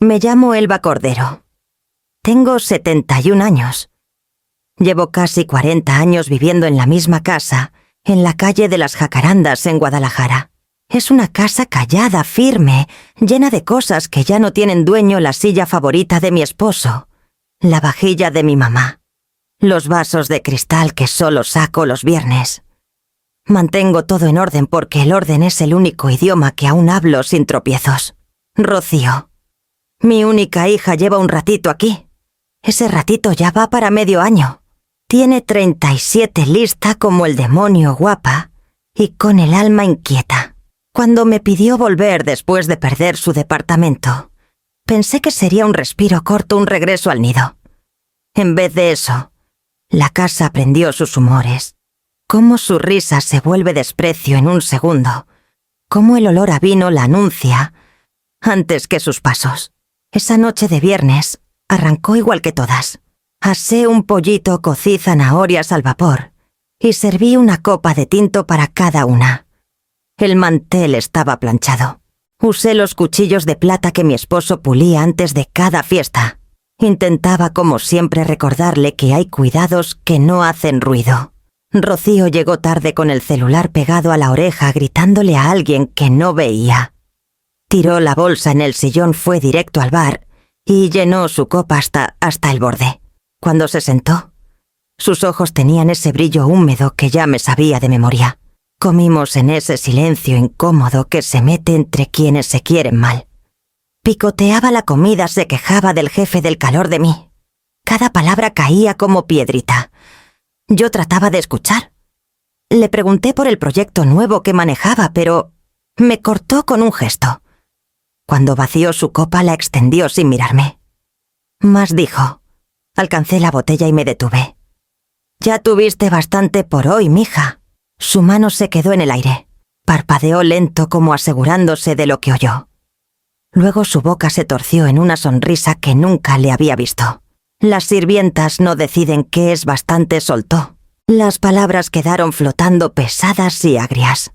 Me llamo Elba Cordero. Tengo 71 años. Llevo casi 40 años viviendo en la misma casa, en la calle de las Jacarandas, en Guadalajara. Es una casa callada, firme, llena de cosas que ya no tienen dueño: la silla favorita de mi esposo, la vajilla de mi mamá, los vasos de cristal que solo saco los viernes. Mantengo todo en orden porque el orden es el único idioma que aún hablo sin tropiezos. Rocío, mi única hija, lleva un ratito aquí. Ese ratito ya va para medio año. Tiene 37, lista como el demonio, guapa y con el alma inquieta. Cuando me pidió volver después de perder su departamento, pensé que sería un respiro corto, un regreso al nido. En vez de eso, la casa aprendió sus humores. Cómo su risa se vuelve desprecio en un segundo. Cómo el olor a vino la anuncia antes que sus pasos. Esa noche de viernes arrancó igual que todas. Asé un pollito, cocí zanahorias al vapor y serví una copa de tinto para cada una. El mantel estaba planchado. Usé los cuchillos de plata que mi esposo pulía antes de cada fiesta. Intentaba, como siempre, recordarle que hay cuidados que no hacen ruido. Rocío llegó tarde con el celular pegado a la oreja, gritándole a alguien que no veía. Tiró la bolsa en el sillón, fue directo al bar y llenó su copa hasta el borde. Cuando se sentó, sus ojos tenían ese brillo húmedo que ya me sabía de memoria. Comimos en ese silencio incómodo que se mete entre quienes se quieren mal. Picoteaba la comida, se quejaba del jefe, del calor de mí. Cada palabra caía como piedrita. Yo trataba de escuchar. Le pregunté por el proyecto nuevo que manejaba, pero me cortó con un gesto. Cuando vació su copa, la extendió sin mirarme. Más dijo. Alcancé la botella y me detuve. «Ya tuviste bastante por hoy, mija». Su mano se quedó en el aire. Parpadeó lento, como asegurándose de lo que oyó. Luego su boca se torció en una sonrisa que nunca le había visto. «Las sirvientas no deciden qué es bastante», soltó. Las palabras quedaron flotando pesadas y agrias.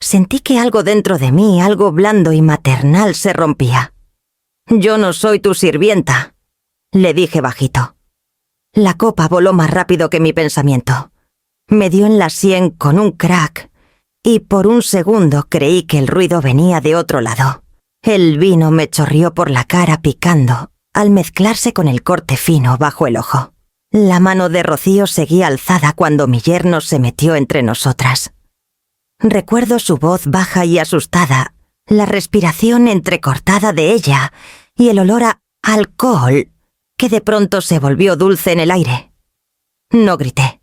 Sentí que algo dentro de mí, algo blando y maternal, se rompía. «Yo no soy tu sirvienta», le dije bajito. La copa voló más rápido que mi pensamiento. Me dio en la sien con un crack y por un segundo creí que el ruido venía de otro lado. El vino me chorrió por la cara picando al mezclarse con el corte fino bajo el ojo. La mano de Rocío seguía alzada cuando mi yerno se metió entre nosotras. Recuerdo su voz baja y asustada, la respiración entrecortada de ella y el olor a alcohol que de pronto se volvió dulce en el aire. No grité.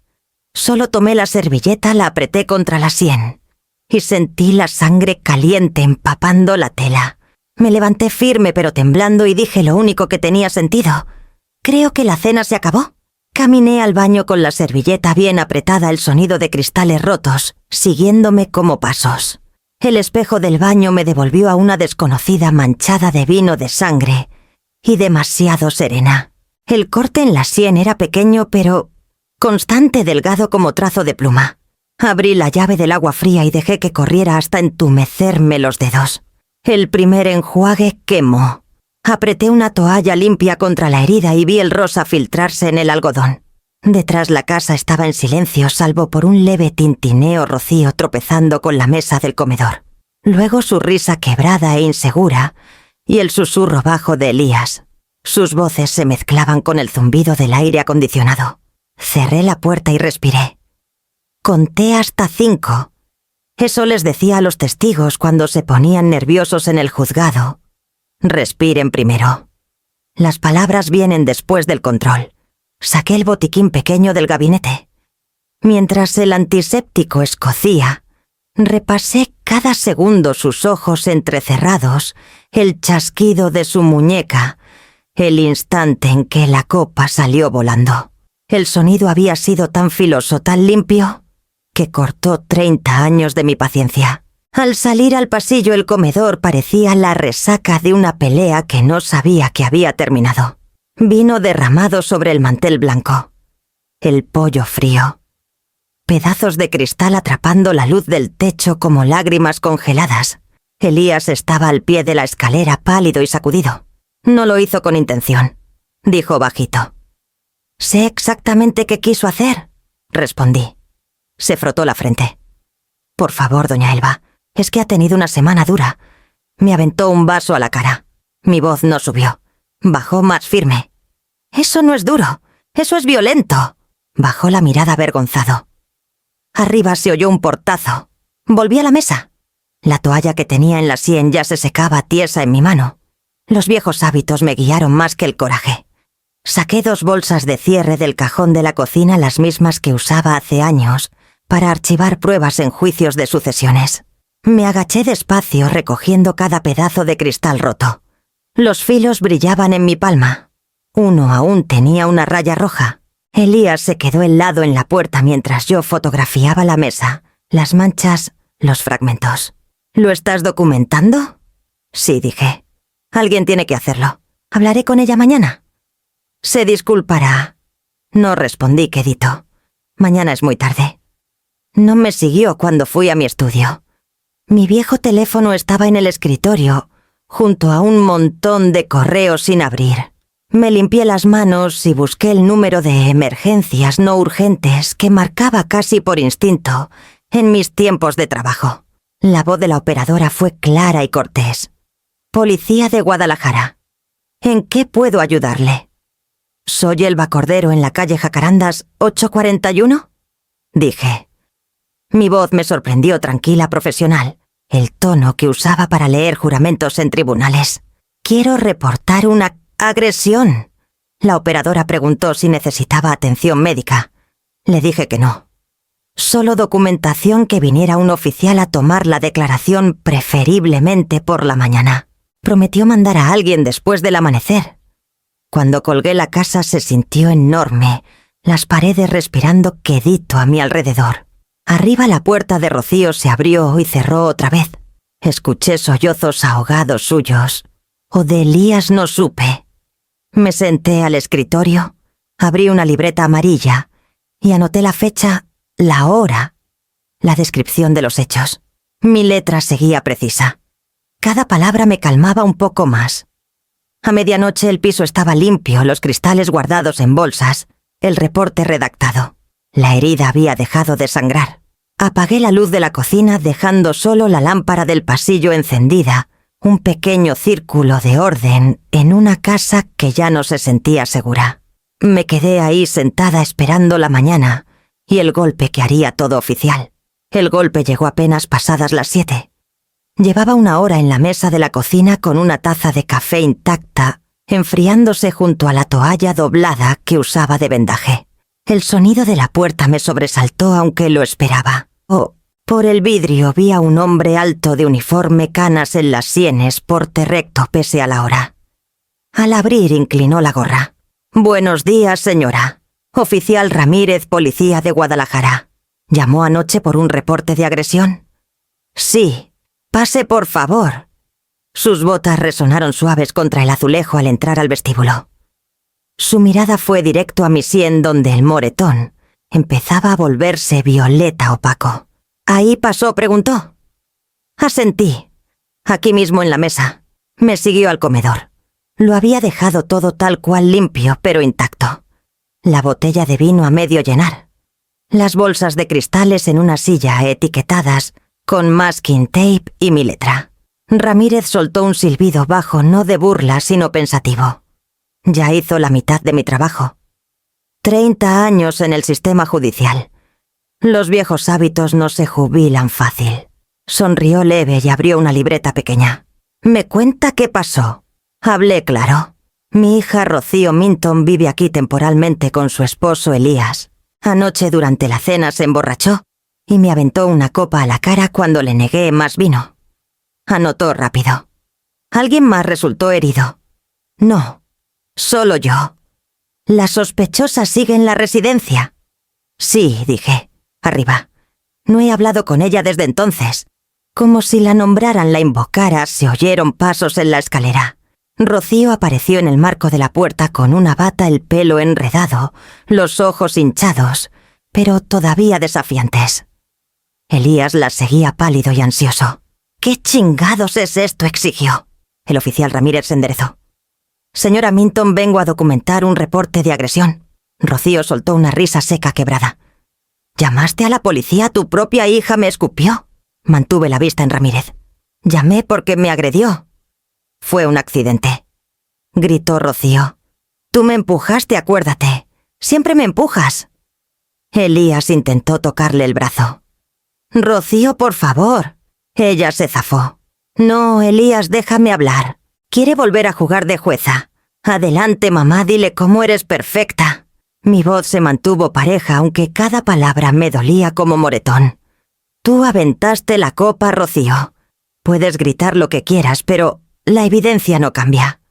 Solo tomé la servilleta, la apreté contra la sien y sentí la sangre caliente empapando la tela. Me levanté firme pero temblando y dije lo único que tenía sentido. «Creo que la cena se acabó». Caminé al baño con la servilleta bien apretada, el sonido de cristales rotos, siguiéndome como pasos. El espejo del baño me devolvió a una desconocida manchada de vino, de sangre y demasiado serena. El corte en la sien era pequeño pero constante, delgado como trazo de pluma. Abrí la llave del agua fría y dejé que corriera hasta entumecerme los dedos. El primer enjuague quemó. Apreté una toalla limpia contra la herida y vi el rosa filtrarse en el algodón. Detrás la casa estaba en silencio, salvo por un leve tintineo Rocío tropezando con la mesa del comedor. Luego su risa quebrada e insegura y el susurro bajo de Elías. Sus voces se mezclaban con el zumbido del aire acondicionado. Cerré la puerta y respiré. Conté hasta 5. Eso les decía a los testigos cuando se ponían nerviosos en el juzgado. Respiren primero. Las palabras vienen después del control. Saqué el botiquín pequeño del gabinete. Mientras el antiséptico escocía, repasé cada segundo sus ojos entrecerrados, el chasquido de su muñeca, el instante en que la copa salió volando. El sonido había sido tan filoso, tan limpio, que cortó 30 años de mi paciencia. Al salir al pasillo, el comedor parecía la resaca de una pelea que no sabía que había terminado. Vino derramado sobre el mantel blanco. El pollo frío. Pedazos de cristal atrapando la luz del techo como lágrimas congeladas. Elías estaba al pie de la escalera, pálido y sacudido. No lo hizo con intención, dijo bajito. Sé exactamente qué quiso hacer, respondí. Se frotó la frente. Por favor, doña Elba, es que ha tenido una semana dura. Me aventó un vaso a la cara. Mi voz no subió. Bajó más firme. Eso no es duro, eso es violento. Bajó la mirada avergonzado. Arriba se oyó un portazo. Volví a la mesa. La toalla que tenía en la sien ya se secaba tiesa en mi mano. Los viejos hábitos me guiaron más que el coraje. Saqué 2 bolsas de cierre del cajón de la cocina, las mismas que usaba hace años, para archivar pruebas en juicios de sucesiones. Me agaché despacio recogiendo cada pedazo de cristal roto. Los filos brillaban en mi palma. Uno aún tenía una raya roja. Elías se quedó helado en la puerta mientras yo fotografiaba la mesa, las manchas, los fragmentos. ¿Lo estás documentando? Sí, dije. Alguien tiene que hacerlo. Hablaré con ella mañana. Se disculpará. No respondí quedito. Mañana es muy tarde. No me siguió cuando fui a mi estudio. Mi viejo teléfono estaba en el escritorio, junto a un montón de correos sin abrir. Me limpié las manos y busqué el número de emergencias no urgentes que marcaba casi por instinto en mis tiempos de trabajo. La voz de la operadora fue clara y cortés. Policía de Guadalajara. ¿En qué puedo ayudarle? ¿Soy Elba Cordero en la calle Jacarandas 841? Dije. Mi voz me sorprendió tranquila, profesional, el tono que usaba para leer juramentos en tribunales. Quiero reportar una agresión. La operadora preguntó si necesitaba atención médica. Le dije que no. Solo documentación, que viniera un oficial a tomar la declaración preferiblemente por la mañana. Prometió mandar a alguien después del amanecer. Cuando colgué la casa se sintió enorme, las paredes respirando quedito a mi alrededor. Arriba la puerta de Rocío se abrió y cerró otra vez. Escuché sollozos ahogados suyos. O de Elías no supe. Me senté al escritorio, abrí una libreta amarilla y anoté la fecha, la hora, la descripción de los hechos. Mi letra seguía precisa. Cada palabra me calmaba un poco más. A medianoche el piso estaba limpio, los cristales guardados en bolsas, el reporte redactado. La herida había dejado de sangrar. Apagué la luz de la cocina dejando solo la lámpara del pasillo encendida, un pequeño círculo de orden en una casa que ya no se sentía segura. Me quedé ahí sentada esperando la mañana y el golpe que haría todo oficial. El golpe llegó apenas pasadas las 7. Llevaba 1 hora en la mesa de la cocina con una taza de café intacta, enfriándose junto a la toalla doblada que usaba de vendaje. El sonido de la puerta me sobresaltó aunque lo esperaba. Por el vidrio vi a un hombre alto de uniforme, canas en las sienes, porte recto pese a la hora. Al abrir inclinó la gorra. «Buenos días, señora. Oficial Ramírez, policía de Guadalajara. ¿Llamó anoche por un reporte de agresión?» «Sí. Pase, por favor». Sus botas resonaron suaves contra el azulejo al entrar al vestíbulo. Su mirada fue directo a mi sien, donde el moretón empezaba a volverse violeta opaco. «¿Ahí pasó?», preguntó. Asentí. Aquí mismo en la mesa. Me siguió al comedor. Lo había dejado todo tal cual, limpio, pero intacto. La botella de vino a medio llenar. Las bolsas de cristales en una silla etiquetadas con masking tape y mi letra. Ramírez soltó un silbido bajo, no de burla, sino pensativo. Ya hizo la mitad de mi trabajo. 30 años en el sistema judicial. Los viejos hábitos no se jubilan fácil. Sonrió leve y abrió una libreta pequeña. «¿Me cuenta qué pasó?» Hablé claro. Mi hija Rocío Minton vive aquí temporalmente con su esposo Elías. Anoche durante la cena se emborrachó y me aventó una copa a la cara cuando le negué más vino. Anotó rápido. ¿Alguien más resultó herido? No, solo yo. ¿La sospechosa sigue en la residencia? Sí, dije. Arriba. No he hablado con ella desde entonces. Como si la nombraran, la invocara, se oyeron pasos en la escalera. Rocío apareció en el marco de la puerta con una bata, el pelo enredado, los ojos hinchados, pero todavía desafiantes. Elías la seguía pálido y ansioso. «¿Qué chingados es esto?», exigió. El oficial Ramírez se enderezó. Señora Minton, vengo a documentar un reporte de agresión. Rocío soltó una risa seca quebrada. ¿Llamaste a la policía? ¿Tu propia hija me escupió? Mantuve la vista en Ramírez. Llamé porque me agredió. Fue un accidente. Gritó Rocío. Tú me empujaste, acuérdate. Siempre me empujas. Elías intentó tocarle el brazo. Rocío, por favor. Ella se zafó. No, Elías, déjame hablar. Quiere volver a jugar de jueza. Adelante, mamá, dile cómo eres perfecta. Mi voz se mantuvo pareja, aunque cada palabra me dolía como moretón. Tú aventaste la copa, Rocío. Puedes gritar lo que quieras, pero la evidencia no cambia.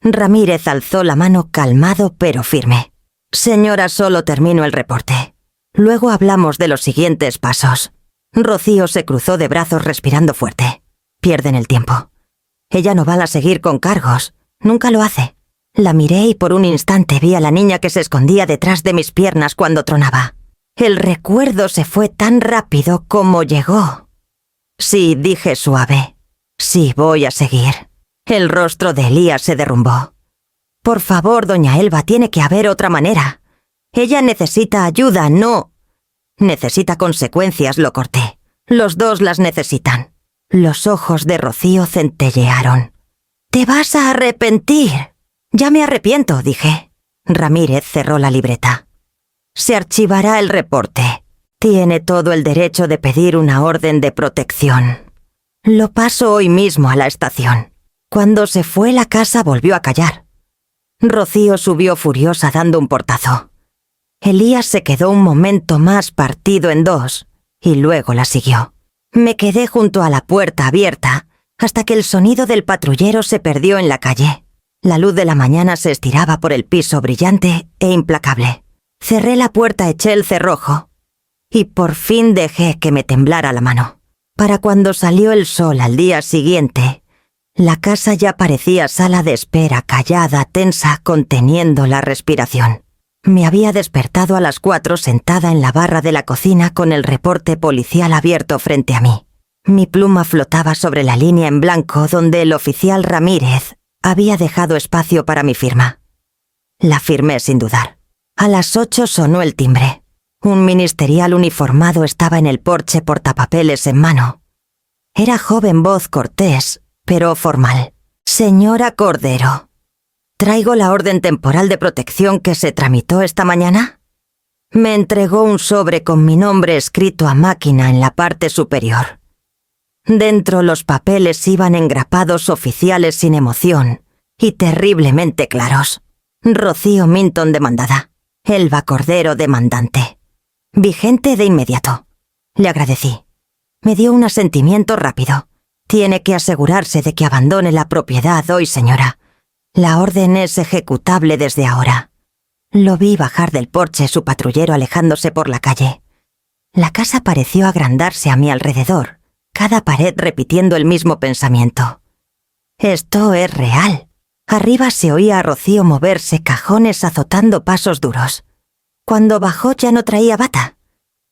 Ramírez alzó la mano calmado pero firme. Señora, solo termino el reporte. Luego hablamos de los siguientes pasos. Rocío se cruzó de brazos respirando fuerte. Pierden el tiempo. Ella no va a seguir con cargos. Nunca lo hace. La miré y por un instante vi a la niña que se escondía detrás de mis piernas cuando tronaba. El recuerdo se fue tan rápido como llegó. Sí, dije suave. Sí, voy a seguir. El rostro de Elías se derrumbó. Por favor, doña Elba, tiene que haber otra manera. Ella necesita ayuda, no. Necesita consecuencias, lo corté. Los dos las necesitan. Los ojos de Rocío centellearon. Te vas a arrepentir. Ya me arrepiento, dije. Ramírez cerró la libreta. Se archivará el reporte. Tiene todo el derecho de pedir una orden de protección. Lo paso hoy mismo a la estación. Cuando se fue, la casa volvió a callar. Rocío subió furiosa dando un portazo. Elías se quedó un momento más partido en dos y luego la siguió. Me quedé junto a la puerta abierta hasta que el sonido del patrullero se perdió en la calle. La luz de la mañana se estiraba por el piso brillante e implacable. Cerré la puerta, eché el cerrojo y por fin dejé que me temblara la mano. Para cuando salió el sol al día siguiente, la casa ya parecía sala de espera, callada, tensa, conteniendo la respiración. Me había despertado a las 4 sentada en la barra de la cocina con el reporte policial abierto frente a mí. Mi pluma flotaba sobre la línea en blanco donde el oficial Ramírez había dejado espacio para mi firma. La firmé sin dudar. A las 8 sonó el timbre. Un ministerial uniformado estaba en el porche portapapeles en mano. Era joven voz cortés, pero formal. Señora Cordero, ¿traigo la orden temporal de protección que se tramitó esta mañana? Me entregó un sobre con mi nombre escrito a máquina en la parte superior. Dentro los papeles iban engrapados oficiales sin emoción y terriblemente claros. Rocío Minton demandada. Elba Cordero demandante. Vigente de inmediato. Le agradecí. Me dio un asentimiento rápido. Tiene que asegurarse de que abandone la propiedad hoy, señora. La orden es ejecutable desde ahora. Lo vi bajar del porche su patrullero alejándose por la calle. La casa pareció agrandarse a mi alrededor, cada pared repitiendo el mismo pensamiento. Esto es real. Arriba se oía a Rocío moverse, cajones azotando pasos duros. Cuando bajó ya no traía bata.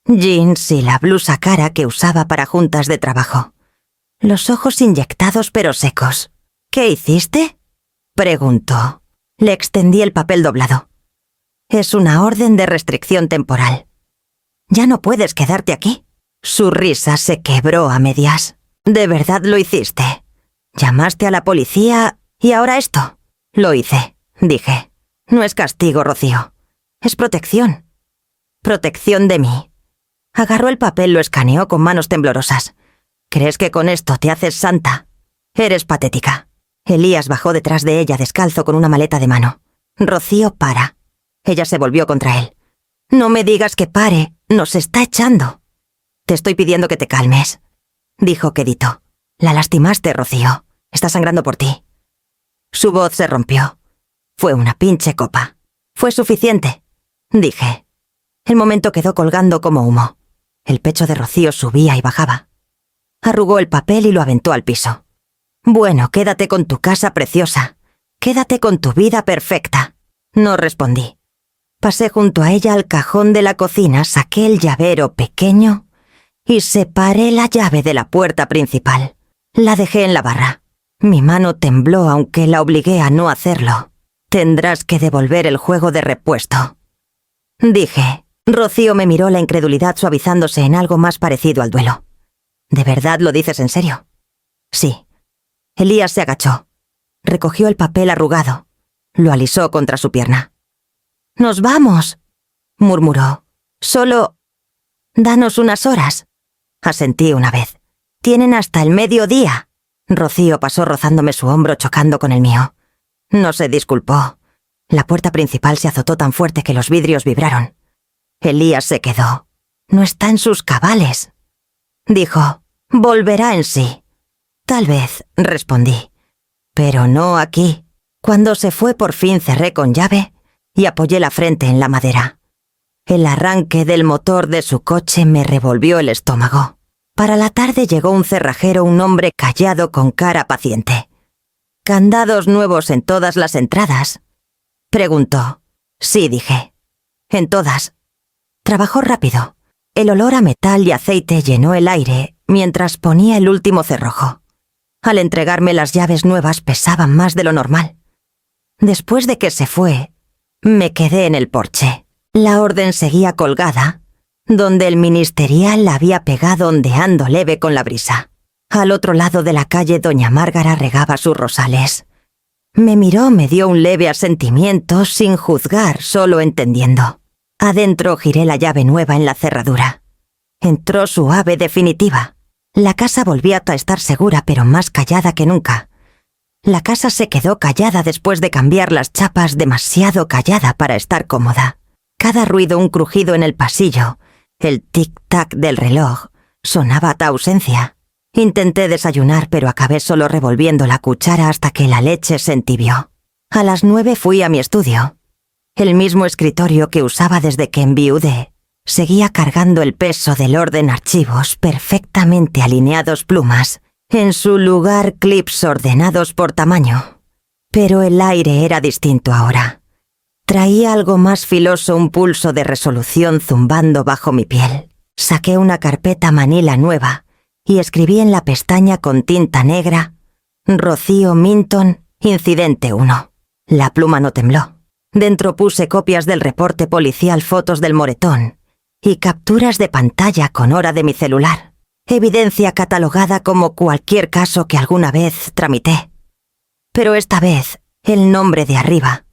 Jeans y la blusa cara que usaba para juntas de trabajo. Los ojos inyectados pero secos. ¿Qué hiciste?, preguntó. Le extendí el papel doblado. Es una orden de restricción temporal. Ya no puedes quedarte aquí. Su risa se quebró a medias. ¿De verdad lo hiciste? ¿Llamaste a la policía y ahora esto? Lo hice, dije. No es castigo, Rocío. Es protección. Protección de mí. Agarró el papel, lo escaneó con manos temblorosas. ¿Crees que con esto te haces santa? Eres patética. Elías bajó detrás de ella descalzo con una maleta de mano. Rocío, para. Ella se volvió contra él. No me digas que pare, nos está echando. Te estoy pidiendo que te calmes, dijo quedito. La lastimaste, Rocío. Está sangrando por ti. Su voz se rompió. Fue una pinche copa. Fue suficiente, dije. El momento quedó colgando como humo. El pecho de Rocío subía y bajaba. Arrugó el papel y lo aventó al piso. Bueno, quédate con tu casa preciosa. Quédate con tu vida perfecta. No respondí. Pasé junto a ella al cajón de la cocina, saqué el llavero pequeño y separé la llave de la puerta principal. La dejé en la barra. Mi mano tembló aunque la obligué a no hacerlo. Tendrás que devolver el juego de repuesto, dije. Rocío me miró, la incredulidad suavizándose en algo más parecido al duelo. ¿De verdad lo dices en serio? Sí. Elías se agachó. Recogió el papel arrugado. Lo alisó contra su pierna. «¡Nos vamos!», murmuró. «Solo... danos unas horas». Asentí una vez. «Tienen hasta el mediodía». Rocío pasó rozándome su hombro, chocando con el mío. No se disculpó. La puerta principal se azotó tan fuerte que los vidrios vibraron. Elías se quedó. «No está en sus cabales», dijo. «Volverá en sí». «Tal vez», respondí. «Pero no aquí». Cuando se fue, por fin cerré con llave y apoyé la frente en la madera. El arranque del motor de su coche me revolvió el estómago. Para la tarde llegó un cerrajero, un hombre callado con cara paciente. «¿Candados nuevos en todas las entradas?», preguntó. «Sí», dije. «En todas». Trabajó rápido. El olor a metal y aceite llenó el aire mientras ponía el último cerrojo. Al entregarme las llaves nuevas pesaban más de lo normal. Después de que se fue, me quedé en el porche. La orden seguía colgada, donde el ministerial la había pegado ondeando leve con la brisa. Al otro lado de la calle doña Márgara regaba sus rosales. Me miró, me dio un leve asentimiento sin juzgar, solo entendiendo. Adentro giré la llave nueva en la cerradura. Entró suave, definitiva. La casa volvía a estar segura, pero más callada que nunca. La casa se quedó callada después de cambiar las chapas, demasiado callada para estar cómoda. Cada ruido, un crujido en el pasillo, el tic-tac del reloj, sonaba a ausencia. Intenté desayunar, pero acabé solo revolviendo la cuchara hasta que la leche se entibió. A las 9 fui a mi estudio. El mismo escritorio que usaba desde que enviudé seguía cargando el peso del orden, archivos perfectamente alineados, plumas. En su lugar, clips ordenados por tamaño. Pero el aire era distinto ahora. Traía algo más filoso, un pulso de resolución zumbando bajo mi piel. Saqué una carpeta manila nueva y escribí en la pestaña con tinta negra: Rocío Minton, incidente 1. La pluma no tembló. Dentro puse copias del reporte policial, fotos del moretón y capturas de pantalla con hora de mi celular. Evidencia catalogada como cualquier caso que alguna vez tramité. Pero esta vez, el nombre de arriba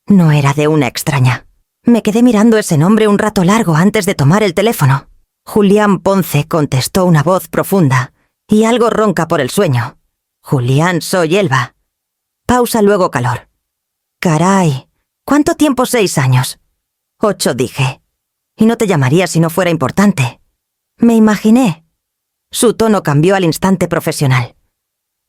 no era de una extraña. Me quedé mirando ese nombre un rato largo antes de tomar el teléfono. Julián Ponce, contestó una voz profunda y algo ronca por el sueño. Julián, soy Elba. Pausa, luego calor. Caray, ¿cuánto tiempo? 6 años. 8, dije. Y no te llamaría si no fuera importante. Me imaginé. Su tono cambió al instante profesional.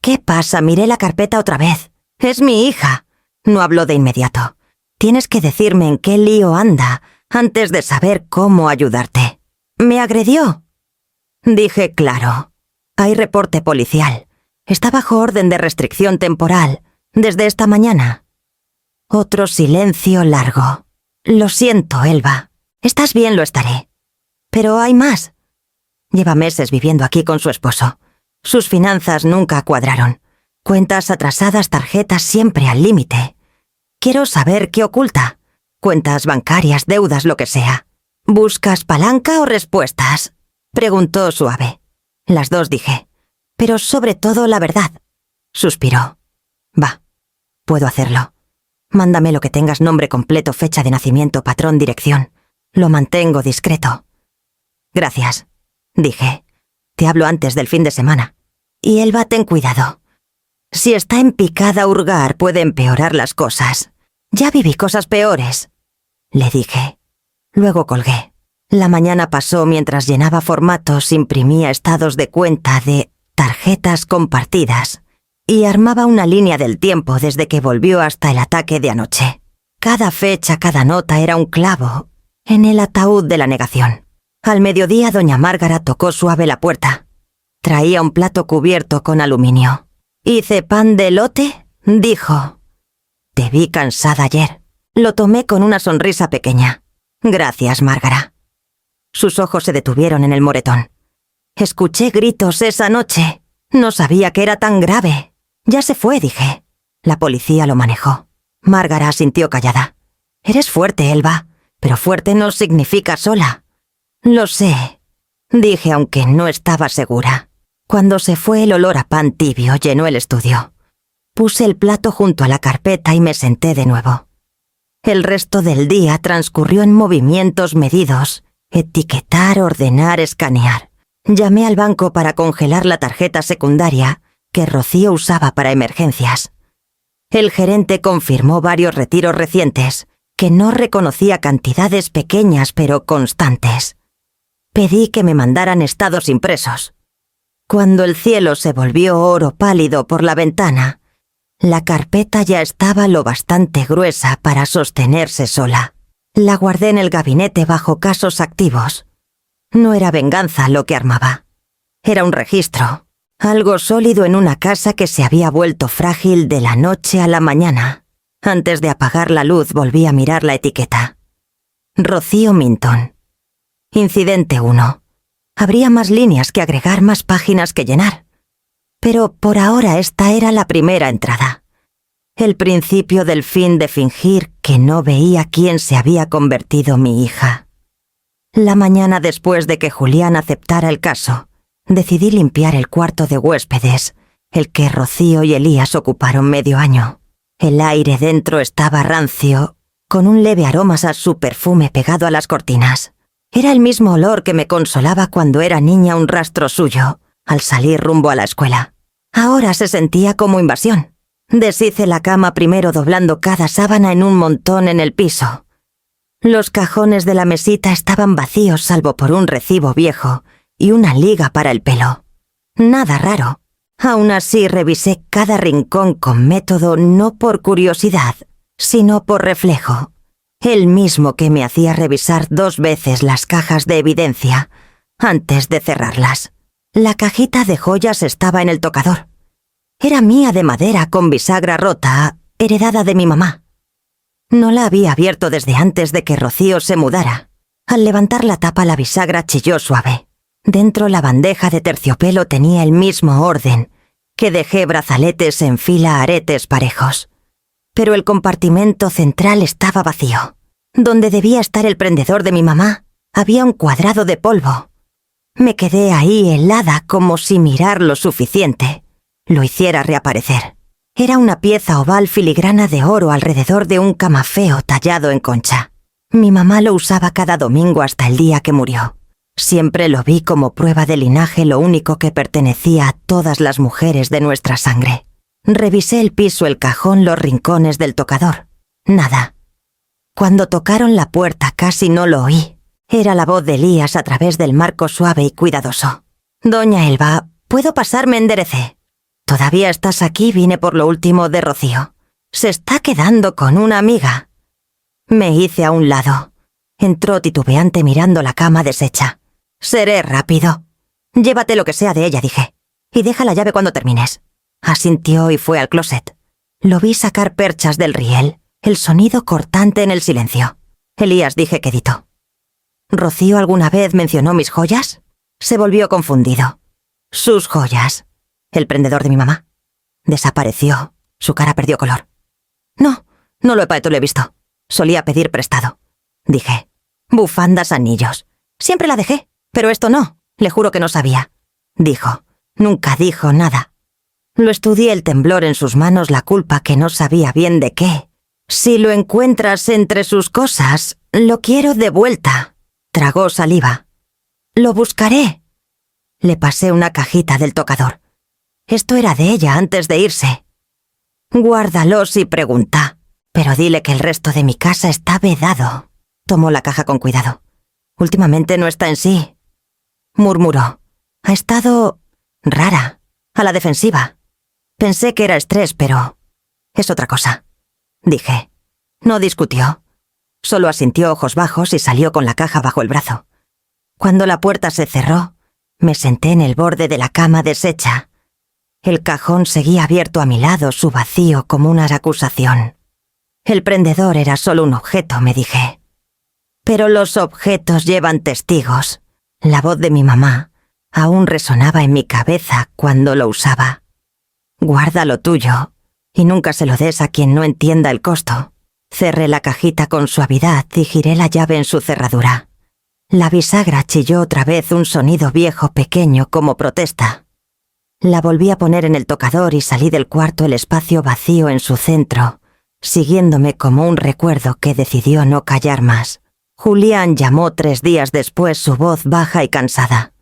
¿Qué pasa? Miré la carpeta otra vez. Es mi hija. No habló de inmediato. Tienes que decirme en qué lío anda antes de saber cómo ayudarte. ¿Me agredió? Dije claro. Hay reporte policial. Está bajo orden de restricción temporal desde esta mañana. Otro silencio largo. Lo siento, Elba. Estás bien, lo estaré. Pero hay más. Lleva meses viviendo aquí con su esposo. Sus finanzas nunca cuadraron. Cuentas atrasadas, tarjetas siempre al límite. Quiero saber qué oculta. Cuentas bancarias, deudas, lo que sea. ¿Buscas palanca o respuestas?, preguntó suave. Las dos, dije. Pero sobre todo la verdad. Suspiró. Va, puedo hacerlo. Mándame lo que tengas: nombre completo, fecha de nacimiento, patrón, dirección. Lo mantengo discreto. Gracias, dije. Te hablo antes del fin de semana. Y Elba, ten cuidado. Si está en picada, hurgar puede empeorar las cosas. Ya viví cosas peores, le dije. Luego colgué. La mañana pasó mientras llenaba formatos, imprimía estados de cuenta de tarjetas compartidas y armaba una línea del tiempo desde que volvió hasta el ataque de anoche. Cada fecha, cada nota era un clavo en el ataúd de la negación. Al mediodía, doña Márgara tocó suave la puerta. Traía un plato cubierto con aluminio. «¿Hice pan de elote?», dijo. «Te vi cansada ayer». Lo tomé con una sonrisa pequeña. «Gracias, Márgara». Sus ojos se detuvieron en el moretón. «Escuché gritos esa noche. No sabía que era tan grave». Ya se fue, dije. La policía lo manejó. Márgara asintió callada. Eres fuerte, Elba, pero fuerte no significa sola. Lo sé, dije aunque no estaba segura. Cuando se fue, el olor a pan tibio llenó el estudio. Puse el plato junto a la carpeta y me senté de nuevo. El resto del día transcurrió en movimientos medidos: etiquetar, ordenar, escanear. Llamé al banco para congelar la tarjeta secundaria que Rocío usaba para emergencias. El gerente confirmó varios retiros recientes, que no reconocía cantidades pequeñas pero constantes. Pedí que me mandaran estados impresos. Cuando el cielo se volvió oro pálido por la ventana, la carpeta ya estaba lo bastante gruesa para sostenerse sola. La guardé en el gabinete bajo casos activos. No era venganza lo que armaba. Era un registro, algo sólido en una casa que se había vuelto frágil de la noche a la mañana. Antes de apagar la luz volví a mirar la etiqueta. Rocío Minton. Incidente 1. Habría más líneas que agregar, más páginas que llenar. Pero por ahora esta era la primera entrada. El principio del fin de fingir que no veía quién se había convertido mi hija. La mañana después de que Julián aceptara el caso, decidí limpiar el cuarto de huéspedes, el que Rocío y Elías ocuparon medio año. El aire dentro estaba rancio, con un leve aroma a su perfume pegado a las cortinas. Era el mismo olor que me consolaba cuando era niña un rastro suyo, al salir rumbo a la escuela. Ahora se sentía como invasión. Deshice la cama primero doblando cada sábana en un montón en el piso. Los cajones de la mesita estaban vacíos salvo por un recibo viejo y una liga para el pelo. Nada raro. Aún así revisé cada rincón con método, no por curiosidad, sino por reflejo. El mismo que me hacía revisar 2 veces las cajas de evidencia antes de cerrarlas. La cajita de joyas estaba en el tocador. Era mía, de madera con bisagra rota, heredada de mi mamá. No la había abierto desde antes de que Rocío se mudara. Al levantar la tapa, la bisagra chilló suave. Dentro, la bandeja de terciopelo tenía el mismo orden, que dejé brazaletes en fila, aretes parejos. Pero el compartimento central estaba vacío. Donde debía estar el prendedor de mi mamá, había un cuadrado de polvo. Me quedé ahí helada, como si mirar lo suficiente lo hiciera reaparecer. Era una pieza oval filigrana de oro alrededor de un camafeo tallado en concha. Mi mamá lo usaba cada domingo hasta el día que murió. Siempre lo vi como prueba de linaje, lo único que pertenecía a todas las mujeres de nuestra sangre. Revisé el piso, el cajón, los rincones del tocador. Nada. Cuando tocaron la puerta casi no lo oí. Era la voz de Elías a través del marco suave y cuidadoso. «Doña Elba, ¿puedo pasar?», me enderecé. «¿Todavía estás aquí? Vine por lo último de Rocío. Se está quedando con una amiga». Me hice a un lado. Entró titubeante mirando la cama deshecha. «Seré rápido». «Llévate lo que sea de ella», dije. «Y deja la llave cuando termines». Asintió y fue al closet. Lo vi sacar perchas del riel, el sonido cortante en el silencio. «Elías», dije quedito. «¿Rocío alguna vez mencionó mis joyas?». Se volvió confundido. «Sus joyas». «¿El prendedor de mi mamá?». Desapareció. Su cara perdió color. No lo he visto. Solía pedir prestado», dije. «Bufandas, anillos. Siempre la dejé, pero esto no. Le juro que no sabía», dijo. Nunca dijo nada. Lo estudié, el temblor en sus manos, la culpa que no sabía bien de qué. «Si lo encuentras entre sus cosas, lo quiero de vuelta». Tragó saliva. «Lo buscaré». Le pasé una cajita del tocador. Esto era de ella antes de irse. «Guárdalos y pregunta, pero dile que el resto de mi casa está vedado». Tomó la caja con cuidado. «Últimamente no está en sí», murmuró. «Ha estado rara, a la defensiva. Pensé que era estrés, pero es otra cosa», dije. No discutió. Solo asintió, ojos bajos, y salió con la caja bajo el brazo. Cuando la puerta se cerró, me senté en el borde de la cama deshecha. El cajón seguía abierto a mi lado, su vacío como una acusación. El prendedor era solo un objeto, me dije. Pero los objetos llevan testigos. La voz de mi mamá aún resonaba en mi cabeza cuando lo usaba. Guarda lo tuyo y nunca se lo des a quien no entienda el costo. Cerré la cajita con suavidad y giré la llave en su cerradura. La bisagra chilló otra vez un sonido viejo pequeño como protesta. La volví a poner en el tocador y salí del cuarto, el espacio vacío en su centro, siguiéndome como un recuerdo que decidió no callar más. Julián llamó 3 días después, su voz baja y cansada.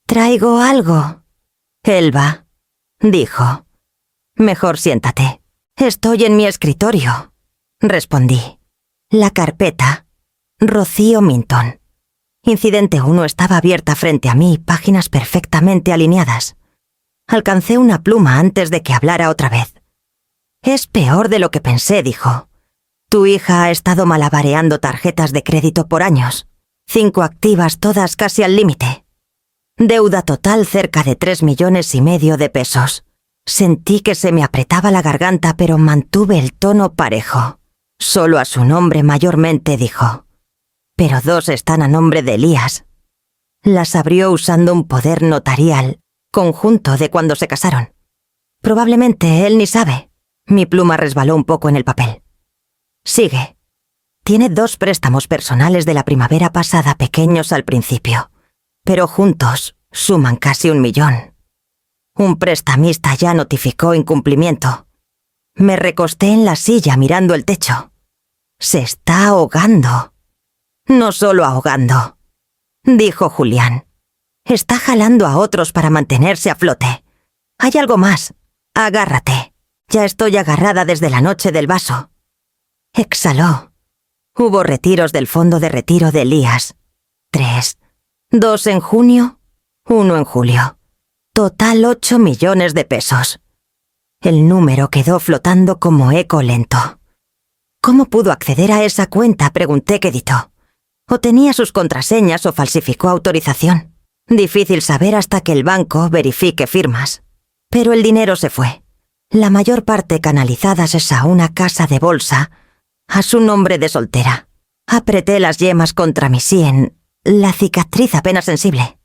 «¿Traigo algo?» «Elba», dijo. «Mejor siéntate. Estoy en mi escritorio», respondí. La carpeta. Rocío Minton. Incidente 1 estaba abierta frente a mí, páginas perfectamente alineadas. Alcancé una pluma antes de que hablara otra vez. «Es peor de lo que pensé», dijo. «Tu hija ha estado malabareando tarjetas de crédito por años. 5 activas, todas casi al límite. Deuda total cerca de 3,5 millones de pesos. Sentí que se me apretaba la garganta, pero mantuve el tono parejo. Solo a su nombre mayormente, dijo. Pero 2 están a nombre de Elías. Las abrió usando un poder notarial, conjunto de cuando se casaron. Probablemente él ni sabe. Mi pluma resbaló un poco en el papel. Sigue. Tiene 2 préstamos personales de la primavera pasada, pequeños al principio, pero juntos suman casi 1 millón. Un prestamista ya notificó incumplimiento. Me recosté en la silla mirando el techo. Se está ahogando. No solo ahogando, dijo Julián. Está jalando a otros para mantenerse a flote. Hay algo más. Agárrate. Ya estoy agarrada desde la noche del vaso. Exhaló. Hubo retiros del fondo de retiro de Elías. 3. 2 en junio, 1 en julio. Total 8 millones de pesos. El número quedó flotando como eco lento. ¿Cómo pudo acceder a esa cuenta?, pregunté quedito. ¿O tenía sus contraseñas o falsificó autorización? Difícil saber hasta que el banco verifique firmas. Pero el dinero se fue. La mayor parte canalizadas a una casa de bolsa, a su nombre de soltera. Apreté las yemas contra mi sien, la cicatriz apenas sensible.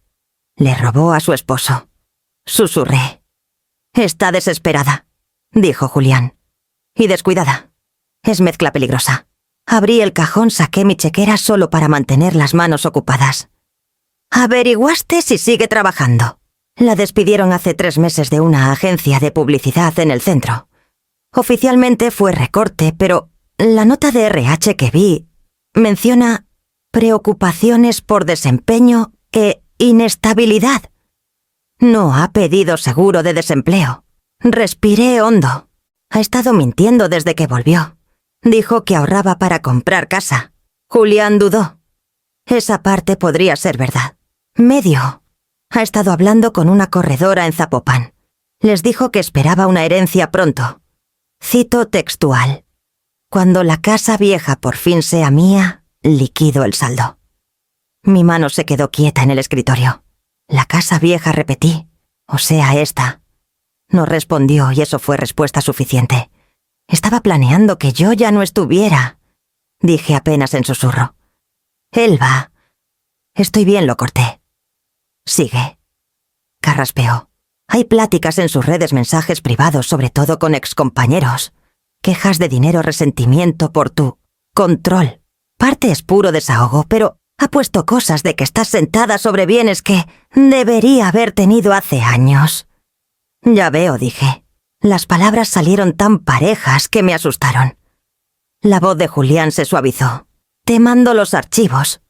Le robó a su esposo. Susurré. «Está desesperada», dijo Julián. «Y descuidada. Es mezcla peligrosa». Abrí el cajón, saqué mi chequera solo para mantener las manos ocupadas. «¿Averiguaste si sigue trabajando?» La despidieron hace 3 meses de una agencia de publicidad en el centro. Oficialmente fue recorte, pero la nota de RH que vi menciona preocupaciones por desempeño e inestabilidad. No ha pedido seguro de desempleo. Respiré hondo. Ha estado mintiendo desde que volvió. Dijo que ahorraba para comprar casa. Julián dudó. Esa parte podría ser verdad. Medio. Ha estado hablando con una corredora en Zapopan. Les dijo que esperaba una herencia pronto. Cito textual. «Cuando la casa vieja por fin sea mía, liquido el saldo». Mi mano se quedó quieta en el escritorio. «La casa vieja», repetí. «O sea, esta». No respondió y eso fue respuesta suficiente. Estaba planeando que yo ya no estuviera. Dije apenas en susurro. «Elba». «Estoy bien», lo corté. «Sigue». Carraspeó. Hay pláticas en sus redes, mensajes privados, sobre todo con excompañeros. Quejas de dinero, resentimiento por tu control. Parte es puro desahogo, pero ha puesto cosas de que estás sentada sobre bienes que debería haber tenido hace años. Ya veo, dije. Las palabras salieron tan parejas que me asustaron. La voz de Julián se suavizó. «Te mando los archivos.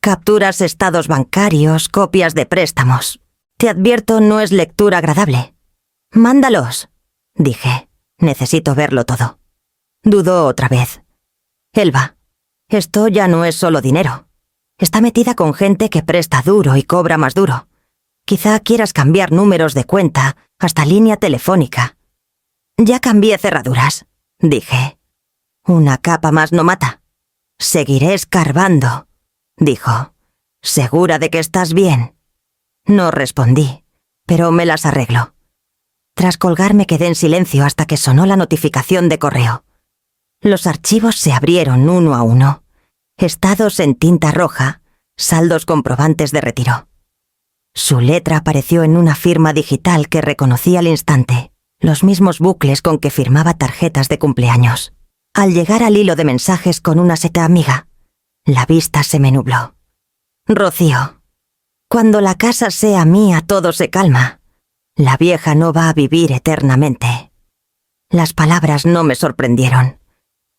Capturas, estados bancarios, copias de préstamos. Te advierto, no es lectura agradable». «Mándalos», dije. «Necesito verlo todo». Dudó otra vez. «Elba, esto ya no es solo dinero. Está metida con gente que presta duro y cobra más duro. Quizá quieras cambiar números de cuenta, hasta línea telefónica». «Ya cambié cerraduras», dije. «Una capa más no mata». «Seguiré escarbando», dijo. «¿Segura de que estás bien?» No respondí, pero me las arreglo. Tras colgar me quedé en silencio hasta que sonó la notificación de correo. Los archivos se abrieron uno a uno. Estados en tinta roja, saldos comprobantes de retiro. Su letra apareció en una firma digital que reconocí al instante. los mismos bucles con que firmaba tarjetas de cumpleaños. Al llegar al hilo de mensajes con una seta amiga, la vista se me nubló. Rocío, cuando la casa sea mía todo se calma. La vieja no va a vivir eternamente. Las palabras no me sorprendieron.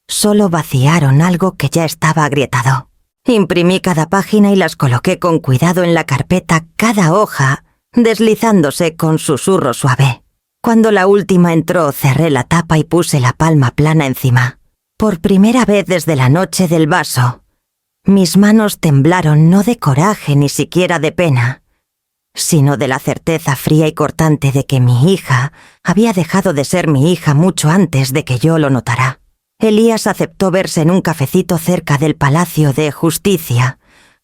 Solo vaciaron algo que ya estaba agrietado. Imprimí cada página y las coloqué con cuidado en la carpeta, cada hoja deslizándose con susurro suave. Cuando la última entró, cerré la tapa y puse la palma plana encima. Por primera vez desde la noche del vaso, mis manos temblaron no de coraje ni siquiera de pena, sino de la certeza fría y cortante de que mi hija había dejado de ser mi hija mucho antes de que yo lo notara. Elías aceptó verse en un cafecito cerca del Palacio de Justicia,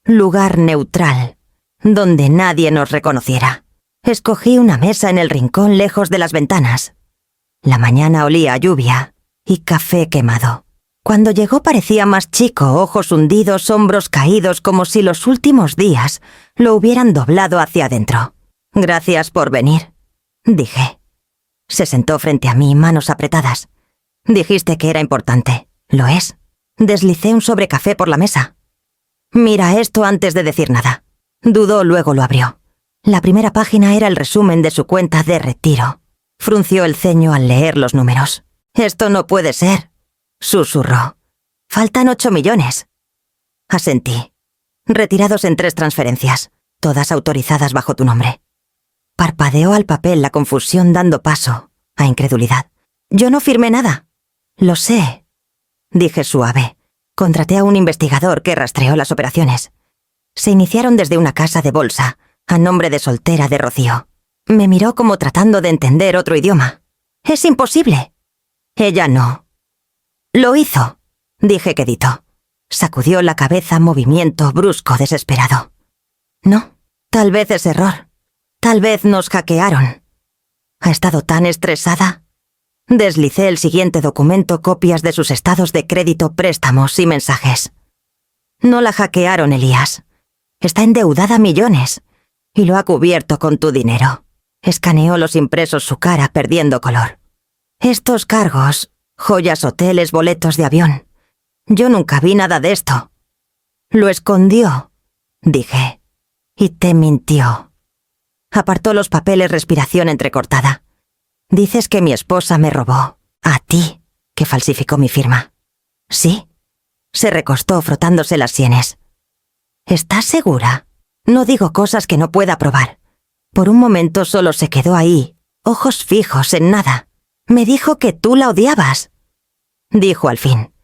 lugar neutral, donde nadie nos reconociera. Escogí una mesa en el rincón lejos de las ventanas. La mañana olía a lluvia y café quemado. Cuando llegó parecía más chico, ojos hundidos, hombros caídos, como si los últimos días lo hubieran doblado hacia adentro. «Gracias por venir», dije. Se sentó frente a mí, manos apretadas. «Dijiste que era importante. ¿Lo es?» Deslicé un sobrecafé por la mesa. «Mira esto antes de decir nada». Dudó, luego lo abrió. La primera página era el resumen de su cuenta de retiro. Frunció el ceño al leer los números. «Esto no puede ser», susurró. «Faltan 8 millones». Asentí. «Retirados en 3 transferencias, todas autorizadas bajo tu nombre». Parpadeó al papel la confusión dando paso a incredulidad. «Yo no firmé nada». «Lo sé», dije suave. «Contraté a un investigador que rastreó las operaciones. Se iniciaron desde una casa de bolsa, a nombre de soltera de Rocío». Me miró como tratando de entender otro idioma. «Es imposible». «Ella no». «Lo hizo», dije quedito. Sacudió la cabeza, movimiento brusco, desesperado. «No, tal vez es error. Tal vez nos hackearon». «¿Ha estado tan estresada?» Deslicé el siguiente documento, copias de sus estados de crédito, préstamos y mensajes. «No la hackearon, Elías. Está endeudada millones y lo ha cubierto con tu dinero». Escaneó los impresos su cara, perdiendo color. «Estos cargos, joyas, hoteles, boletos de avión. Yo nunca vi nada de esto». «Lo escondió», dije. «Y te mintió». Apartó los papeles, respiración entrecortada. «Dices que mi esposa me robó. A ti, que falsificó mi firma». «Sí». Se recostó frotándose las sienes. «¿Estás segura? No digo cosas que no pueda probar». Por un momento solo se quedó ahí, ojos fijos en nada. «Me dijo que tú la odiabas». Dijo al fin.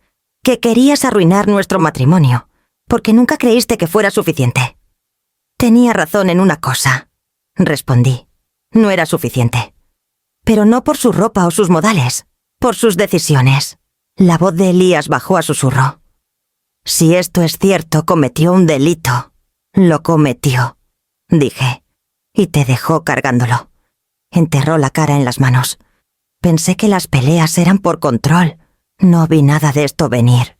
«Que querías arruinar nuestro matrimonio, porque nunca creíste que fuera suficiente». «Tenía razón en una cosa», respondí. «No era suficiente. Pero no por su ropa o sus modales, por sus decisiones». La voz de Elías bajó a susurro. «Si esto es cierto, cometió un delito». «Lo cometió», dije. «Y te dejó cargándolo». Enterró la cara en las manos. «Pensé que las peleas eran por control. No vi nada de esto venir.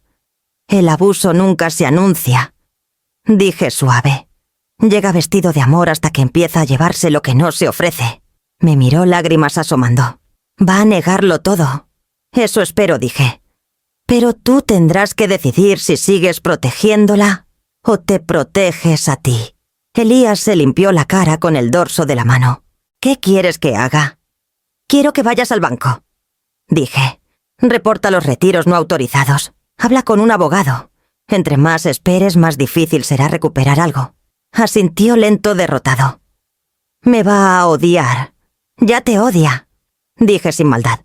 El abuso nunca se anuncia», dije suave. «Llega vestido de amor hasta que empieza a llevarse lo que no se ofrece». Me miró, lágrimas asomando. «Va a negarlo todo». «Eso espero», dije. «Pero tú tendrás que decidir si sigues protegiéndola o te proteges a ti». Elías se limpió la cara con el dorso de la mano. «¿Qué quieres que haga?» «Quiero que vayas al banco», dije. «Reporta los retiros no autorizados. Habla con un abogado. Entre más esperes, más difícil será recuperar algo». Asintió lento, derrotado. «Me va a odiar». «Ya te odia», dije sin maldad.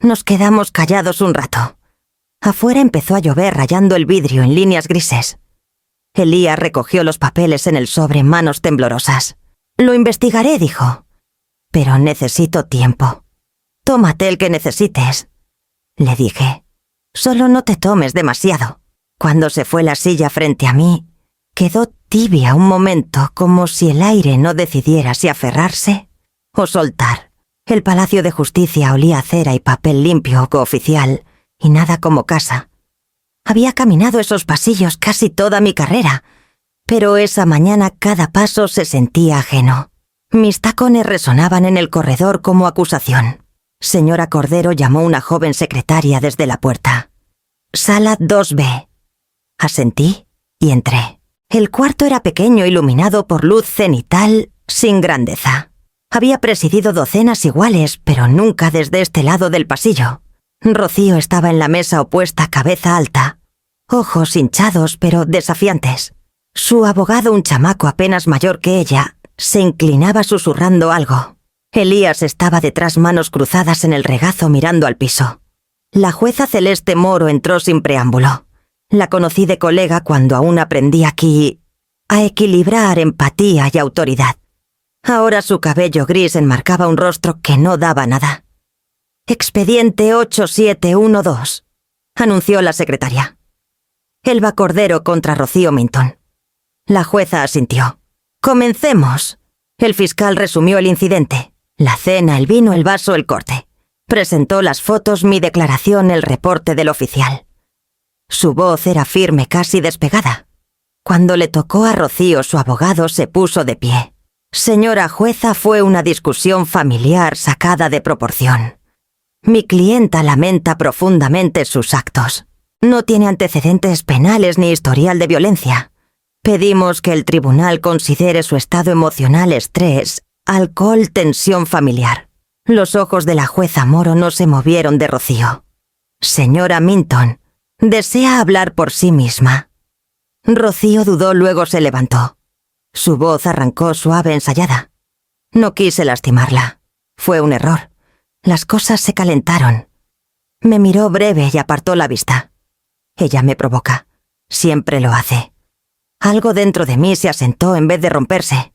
Nos quedamos callados un rato. Afuera empezó a llover, rayando el vidrio en líneas grises. Elías recogió los papeles en el sobre, manos temblorosas. «Lo investigaré», dijo. «Pero necesito tiempo». «Tómate el que necesites», le dije. «Solo no te tomes demasiado». Cuando se fue la silla frente a mí, quedó tibia un momento, como si el aire no decidiera si aferrarse o soltar. El Palacio de Justicia olía a cera y papel limpio, cooficial, y nada como casa. Había caminado esos pasillos casi toda mi carrera, pero esa mañana cada paso se sentía ajeno. Mis tacones resonaban en el corredor como acusación. Señora Cordero llamó una joven secretaria desde la puerta. «Sala 2B». Asentí y entré. El cuarto era pequeño, iluminado por luz cenital, sin grandeza. Había presidido docenas iguales, pero nunca desde este lado del pasillo. Rocío estaba en la mesa opuesta, cabeza alta, ojos hinchados pero desafiantes. Su abogado, un chamaco apenas mayor que ella, se inclinaba susurrando algo. Elías estaba detrás, manos cruzadas en el regazo, mirando al piso. La jueza Celeste Moro entró sin preámbulo. La conocí de colega cuando aún aprendí aquí a equilibrar empatía y autoridad. Ahora su cabello gris enmarcaba un rostro que no daba nada. «Expediente 8712», anunció la secretaria. Elba Cordero contra Rocío Minton. La jueza asintió. «Comencemos». El fiscal resumió el incidente. La cena, el vino, el vaso, el corte. Presentó las fotos, mi declaración, el reporte del oficial. Su voz era firme, casi despegada. Cuando le tocó a Rocío, su abogado se puso de pie. «Señora jueza, fue una discusión familiar sacada de proporción. Mi clienta lamenta profundamente sus actos. No tiene antecedentes penales ni historial de violencia. Pedimos que el tribunal considere su estado emocional, estrés, alcohol, tensión familiar». Los ojos de la jueza Moro no se movieron de Rocío. «Señora Minton, desea hablar por sí misma». Rocío dudó, luego se levantó. Su voz arrancó suave, ensayada. No quise lastimarla. Fue un error. Las cosas se calentaron. Me miró breve y apartó la vista. Ella me provoca. Siempre lo hace. Algo dentro de mí se asentó en vez de romperse.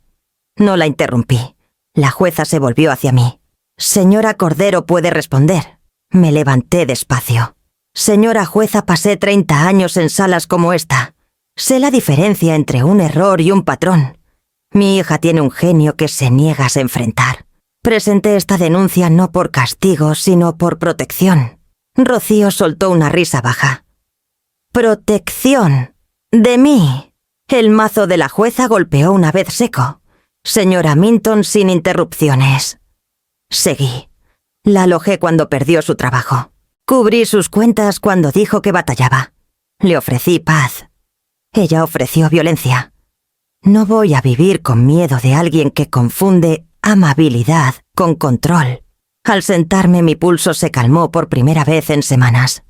No la interrumpí. La jueza se volvió hacia mí. «Señora Cordero puede responder». Me levanté despacio. «Señora jueza, pasé 30 años en salas como esta. Sé la diferencia entre un error y un patrón. Mi hija tiene un genio que se niega a enfrentar. Presenté esta denuncia no por castigo, sino por protección». Rocío soltó una risa baja. «¿Protección? ¿De mí?» El mazo de la jueza golpeó una vez seco. «Señora Minton, sin interrupciones». Seguí. La alojé cuando perdió su trabajo. Cubrí sus cuentas cuando dijo que batallaba. Le ofrecí paz. Ella ofreció violencia. No voy a vivir con miedo de alguien que confunde amabilidad con control. Al sentarme, mi pulso se calmó por primera vez en semanas.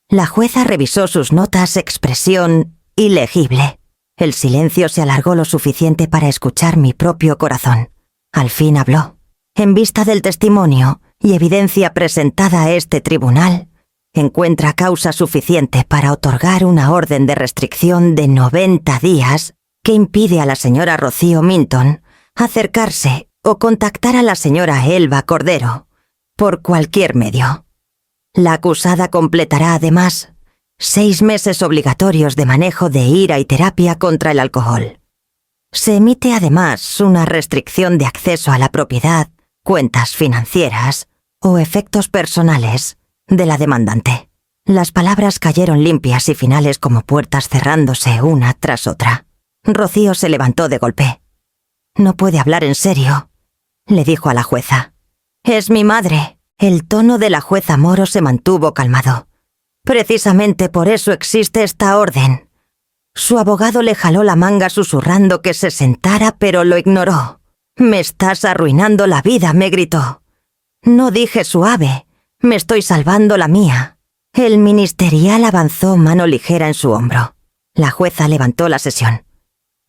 La jueza revisó sus notas, expresión ilegible. El silencio se alargó lo suficiente para escuchar mi propio corazón. Al fin habló. En vista del testimonio y evidencia presentada a este tribunal, encuentra causa suficiente para otorgar una orden de restricción de 90 días que impide a la señora Rocío Minton acercarse o contactar a la señora Elba Cordero por cualquier medio. La acusada completará además 6 meses obligatorios de manejo de ira y terapia contra el alcohol. Se emite además una restricción de acceso a la propiedad, cuentas financieras o efectos personales de la demandante. Las palabras cayeron limpias y finales como puertas cerrándose una tras otra. Rocío se levantó de golpe. «No puede hablar en serio», le dijo a la jueza. «Es mi madre». El tono de la jueza Moro se mantuvo calmado. «Precisamente por eso existe esta orden». Su abogado le jaló la manga susurrando que se sentara, pero lo ignoró. «Me estás arruinando la vida», me gritó. No dije suave, me estoy salvando la mía. El ministerial avanzó, mano ligera en su hombro. La jueza levantó la sesión.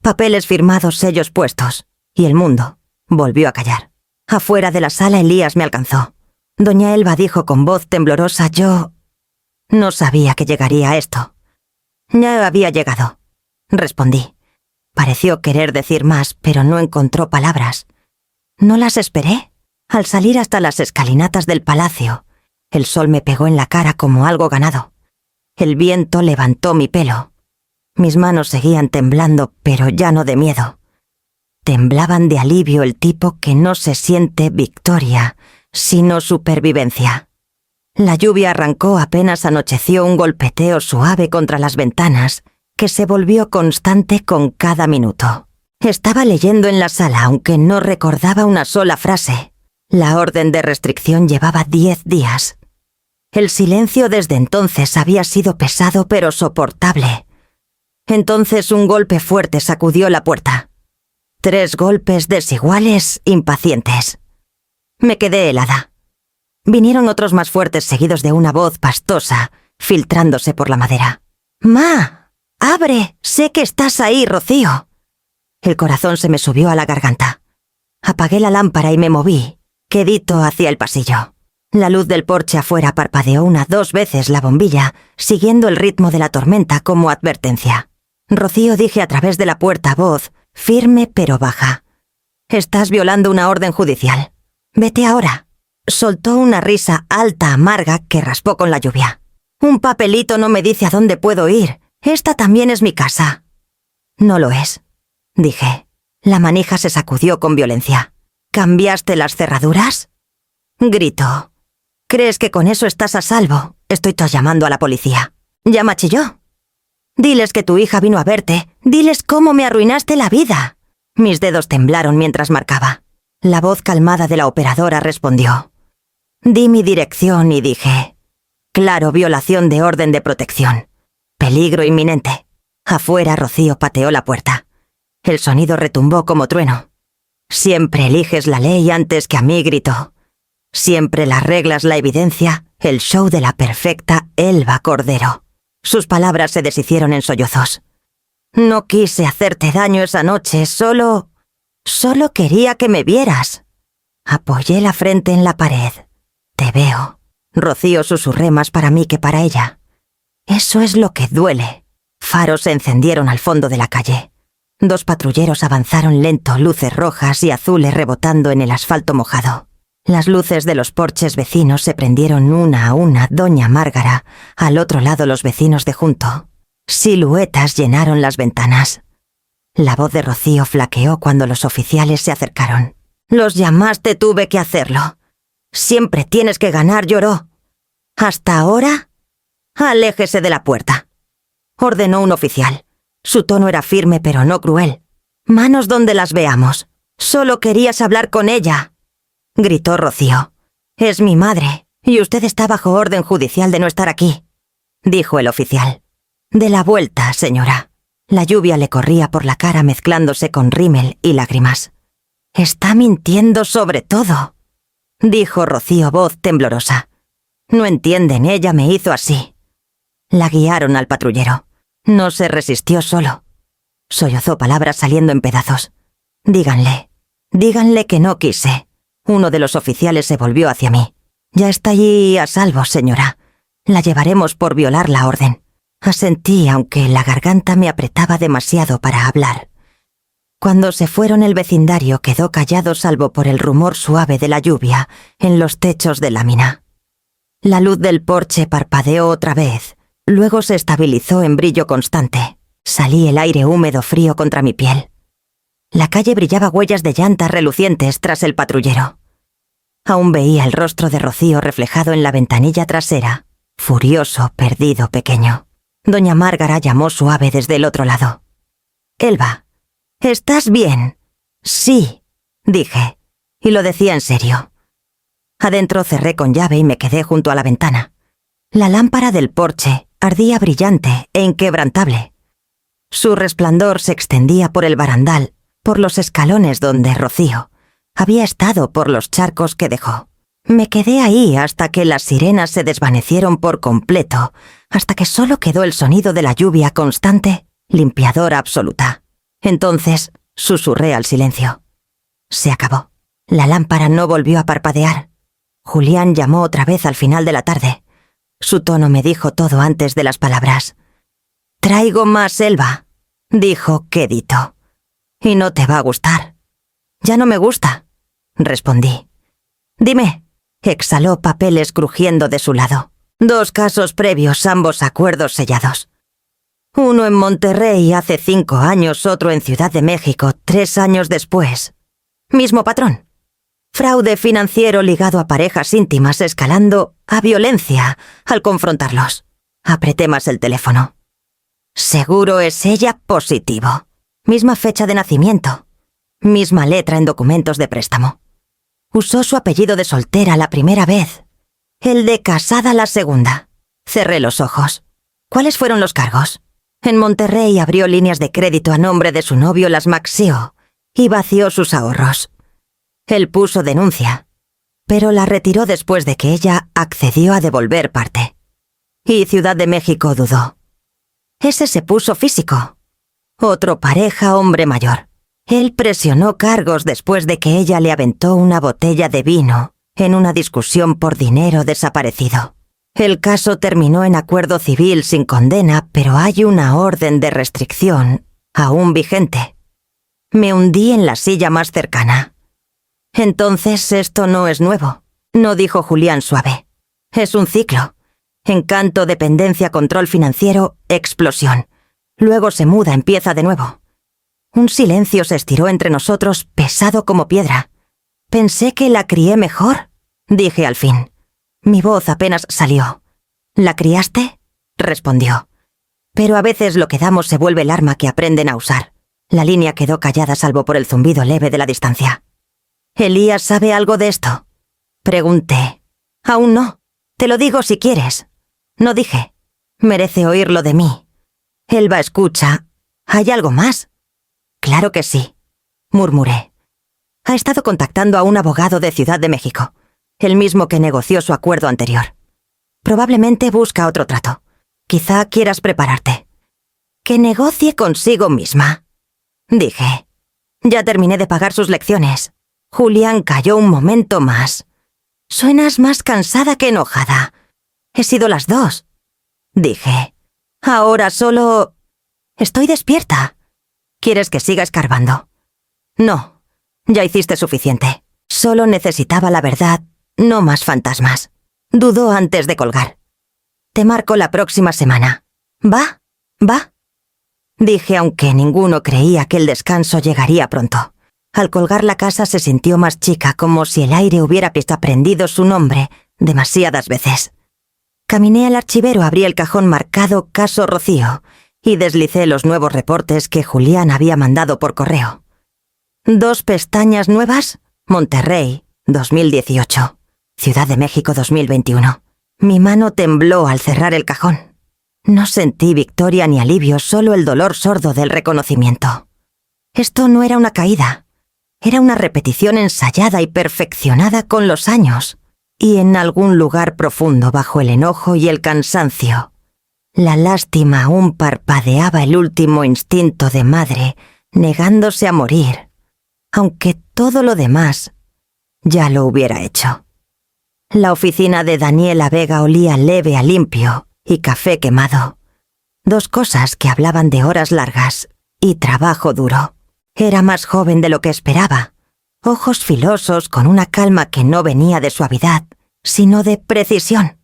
Papeles firmados, sellos puestos, y el mundo volvió a callar. Afuera de la sala Elías me alcanzó. Doña Elba dijo con voz temblorosa: «Yo no sabía que llegaría a esto». «Ya había llegado», respondí. Pareció querer decir más, pero no encontró palabras. No las esperé. Al salir hasta las escalinatas del palacio, el sol me pegó en la cara como algo ganado. El viento levantó mi pelo. Mis manos seguían temblando, pero ya no de miedo. Temblaban de alivio, el tipo que no se siente victoria, sino supervivencia. La lluvia arrancó apenas anocheció, un golpeteo suave contra las ventanas, que se volvió constante con cada minuto. Estaba leyendo en la sala, aunque no recordaba una sola frase. La orden de restricción llevaba 10 días. El silencio desde entonces había sido pesado pero soportable. Entonces un golpe fuerte sacudió la puerta. 3 golpes desiguales, impacientes. Me quedé helada. Vinieron otros más fuertes seguidos de una voz pastosa, filtrándose por la madera. «¡Ma! ¡Abre! Sé que estás ahí, Rocío». El corazón se me subió a la garganta. Apagué la lámpara y me moví, quedito hacia el pasillo. La luz del porche afuera parpadeó 2 veces la bombilla, siguiendo el ritmo de la tormenta como advertencia. «Rocío», dije a través de la puerta a voz, firme pero baja. «Estás violando una orden judicial. Vete ahora». Soltó una risa alta, amarga, que raspó con la lluvia. «Un papelito no me dice a dónde puedo ir. Esta también es mi casa». «No lo es», dije. La manija se sacudió con violencia. «¿Cambiaste las cerraduras?», gritó. «¿Crees que con eso estás a salvo? Estoy llamando a la policía». «¿Ya chilló? Diles que tu hija vino a verte. Diles cómo me arruinaste la vida». Mis dedos temblaron mientras marcaba. La voz calmada de la operadora respondió. Di mi dirección y dije: «Claro, violación de orden de protección. Peligro inminente». Afuera, Rocío pateó la puerta. El sonido retumbó como trueno. «Siempre eliges la ley antes que a mí», gritó. «Siempre las reglas, la evidencia, el show de la perfecta Elba Cordero». Sus palabras se deshicieron en sollozos. «No quise hacerte daño esa noche, solo quería que me vieras». Apoyé la frente en la pared. «Te veo». Rocío, susurré, más para mí que para ella. «Eso es lo que duele». Faros se encendieron al fondo de la calle. 2 patrulleros avanzaron lento, luces rojas y azules rebotando en el asfalto mojado. Las luces de los porches vecinos se prendieron una a una. Doña Márgara, al otro lado los vecinos de junto. Siluetas llenaron las ventanas. La voz de Rocío flaqueó cuando los oficiales se acercaron. «Los llamaste, tuve que hacerlo. Siempre tienes que ganar», lloró. «¿Hasta ahora? Aléjese de la puerta», ordenó un oficial. Su tono era firme pero no cruel. «Manos donde las veamos. Solo querías hablar con ella», gritó Rocío. «Es mi madre, y usted está bajo orden judicial de no estar aquí», dijo el oficial. «De la vuelta, señora». La lluvia le corría por la cara mezclándose con rímel y lágrimas. «Está mintiendo sobre todo», dijo Rocío, voz temblorosa. «No entienden, ella me hizo así». La guiaron al patrullero. No se resistió solo. Sollozó palabras saliendo en pedazos. Díganle que no quise». Uno de los oficiales se volvió hacia mí. «Ya está allí a salvo, señora. La llevaremos por violar la orden». Asentí, aunque la garganta me apretaba demasiado para hablar. Cuando se fueron, el vecindario quedó callado salvo por el rumor suave de la lluvia en los techos de lámina. La luz del porche parpadeó otra vez, luego se estabilizó en brillo constante. Salí el aire húmedo frío contra mi piel. La calle brillaba huellas de llantas relucientes tras el patrullero. Aún veía el rostro de Rocío reflejado en la ventanilla trasera, furioso, perdido, pequeño. Doña Márgara llamó suave desde el otro lado. «Elba, ¿estás bien?» «Sí», dije, y lo decía en serio. Adentro cerré con llave y me quedé junto a la ventana. La lámpara del porche ardía brillante e inquebrantable. Su resplandor se extendía por el barandal, por los escalones donde Rocío había estado, por los charcos que dejó. Me quedé ahí hasta que las sirenas se desvanecieron por completo, hasta que solo quedó el sonido de la lluvia constante, limpiadora absoluta. Entonces susurré al silencio. Se acabó. La lámpara no volvió a parpadear. Julián llamó otra vez al final de la tarde. Su tono me dijo todo antes de las palabras. «Traigo más, Elba», dijo quedito. «Y no te va a gustar». «Ya no me gusta», respondí. «Dime». Exhaló, papeles crujiendo de su lado. 2 casos previos, ambos acuerdos sellados. Uno en Monterrey hace 5 años, otro en Ciudad de México 3 años después. Mismo patrón. Fraude financiero ligado a parejas íntimas escalando a violencia al confrontarlos. Apreté más el teléfono. «Seguro es ella, positivo. Misma fecha de nacimiento. Misma letra en documentos de préstamo». Usó su apellido de soltera la primera vez. El de casada la segunda. Cerré los ojos. ¿Cuáles fueron los cargos? En Monterrey abrió líneas de crédito a nombre de su novio, las Maxio, y vació sus ahorros. Él puso denuncia, pero la retiró después de que ella accedió a devolver parte. Y Ciudad de México dudó. Ese se puso físico. Otro pareja hombre mayor. Él presionó cargos después de que ella le aventó una botella de vino en una discusión por dinero desaparecido. El caso terminó en acuerdo civil sin condena, pero hay una orden de restricción aún vigente. Me hundí en la silla más cercana. Entonces esto no es nuevo, no dijo Julián suave. Es un ciclo. Encanto, dependencia, control financiero, explosión. Luego se muda, empieza de nuevo. Un silencio se estiró entre nosotros, pesado como piedra. Pensé que la crié mejor, dije al fin. Mi voz apenas salió. ¿La criaste? Respondió. Pero a veces lo que damos se vuelve el arma que aprenden a usar. La línea quedó callada salvo por el zumbido leve de la distancia. ¿Elías sabe algo de esto? Pregunté. Aún no. Te lo digo si quieres. No dije. Merece oírlo de mí. Elba escucha. ¿Hay algo más? Claro que sí, murmuré. Ha estado contactando a un abogado de Ciudad de México, el mismo que negoció su acuerdo anterior. Probablemente busca otro trato. Quizá quieras prepararte. Que negocie consigo misma, dije. Ya terminé de pagar sus lecciones. Julián calló un momento más. Suenas más cansada que enojada. He sido las dos, dije. Ahora solo... Estoy despierta. ¿Quieres que siga escarbando? No, ya hiciste suficiente. Solo necesitaba la verdad, no más fantasmas. Dudó antes de colgar. Te marco la próxima semana. ¿Va? ¿Va? Dije, aunque ninguno creía que el descanso llegaría pronto. Al colgar la casa se sintió más chica, como si el aire hubiera aprendido su nombre demasiadas veces. Caminé al archivero, abrí el cajón marcado Caso Rocío y deslicé los nuevos reportes que Julián había mandado por correo. 2 pestañas nuevas, Monterrey, 2018. Ciudad de México, 2021. Mi mano tembló al cerrar el cajón. No sentí victoria ni alivio, solo el dolor sordo del reconocimiento. Esto no era una caída. Era una repetición ensayada y perfeccionada con los años. Y en algún lugar profundo, bajo el enojo y el cansancio, la lástima aún parpadeaba el último instinto de madre, negándose a morir, aunque todo lo demás ya lo hubiera hecho. La oficina de Daniela Vega olía leve a limpio y café quemado. 2 cosas que hablaban de horas largas y trabajo duro. Era más joven de lo que esperaba. Ojos filosos con una calma que no venía de suavidad, sino de precisión.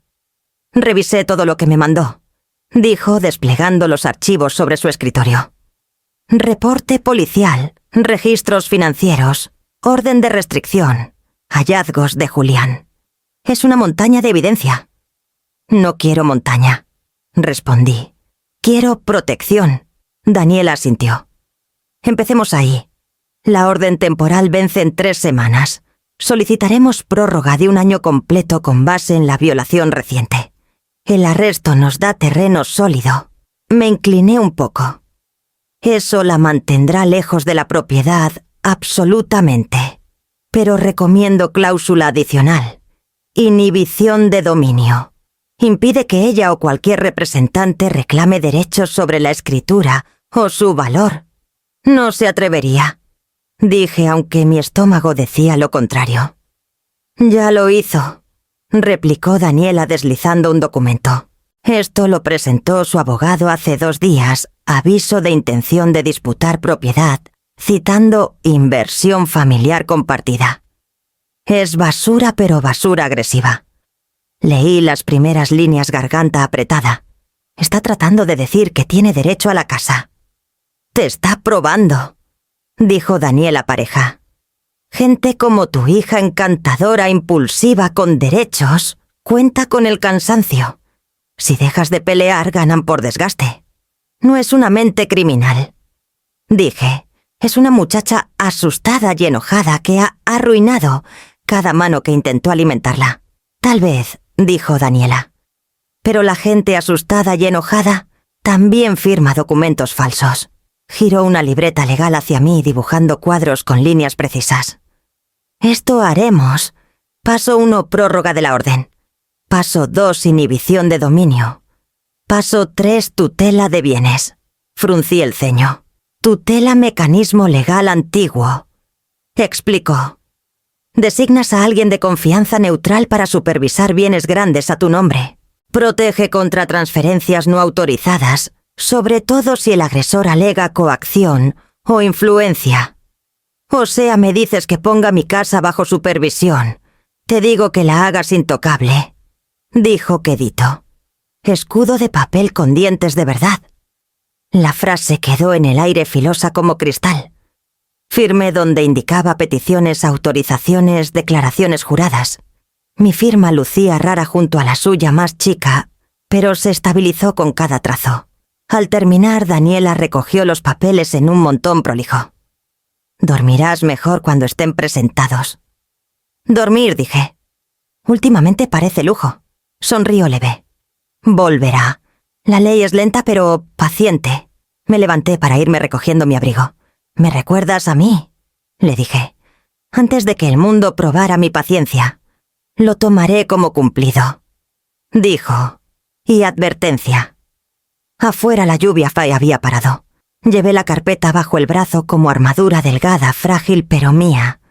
Revisé todo lo que me mandó, dijo desplegando los archivos sobre su escritorio. Reporte policial, registros financieros, orden de restricción, hallazgos de Julián. Es una montaña de evidencia. No quiero montaña, respondí. Quiero protección. Daniela asintió. Empecemos ahí. La orden temporal vence en 3 semanas. Solicitaremos prórroga de 1 año completo con base en la violación reciente. El arresto nos da terreno sólido. Me incliné un poco. Eso la mantendrá lejos de la propiedad, absolutamente. Pero recomiendo cláusula adicional. Inhibición de dominio. Impide que ella o cualquier representante reclame derechos sobre la escritura o su valor. No se atrevería, dije, aunque mi estómago decía lo contrario. Ya lo hizo, replicó Daniela deslizando un documento. Esto lo presentó su abogado hace 2 días, aviso de intención de disputar propiedad, citando inversión familiar compartida. Es basura, pero basura agresiva. Leí las primeras líneas, garganta apretada. Está tratando de decir que tiene derecho a la casa. Te está probando, dijo Daniela pareja. Gente como tu hija encantadora, impulsiva, con derechos, cuenta con el cansancio. Si dejas de pelear, ganan por desgaste. No es una mente criminal. Dije, es una muchacha asustada y enojada que ha arruinado cada mano que intentó alimentarla. Tal vez, dijo Daniela. Pero la gente asustada y enojada también firma documentos falsos. Giró una libreta legal hacia mí dibujando cuadros con líneas precisas. Esto haremos. Paso 1, prórroga de la orden. Paso 2, inhibición de dominio. Paso 3, tutela de bienes. Fruncí el ceño. Tutela mecanismo legal antiguo. Explicó. Designas a alguien de confianza neutral para supervisar bienes grandes a tu nombre. Protege contra transferencias no autorizadas, sobre todo si el agresor alega coacción o influencia. O sea, me dices que ponga mi casa bajo supervisión. Te digo que la hagas intocable. Dijo quedito. Escudo de papel con dientes de verdad. La frase quedó en el aire filosa como cristal. Firmé donde indicaba peticiones, autorizaciones, declaraciones juradas. Mi firma lucía rara junto a la suya más chica, pero se estabilizó con cada trazo. Al terminar, Daniela recogió los papeles en un montón prolijo. Dormirás mejor cuando estén presentados. Dormir, dije. Últimamente parece lujo. Sonrió leve. Volverá. La ley es lenta pero paciente. Me levanté para irme recogiendo mi abrigo. ¿Me recuerdas a mí?, le dije. Antes de que el mundo probara mi paciencia. Lo tomaré como cumplido. Dijo. Y advertencia. Afuera la lluvia había parado. Llevé la carpeta bajo el brazo como armadura delgada, frágil pero mía.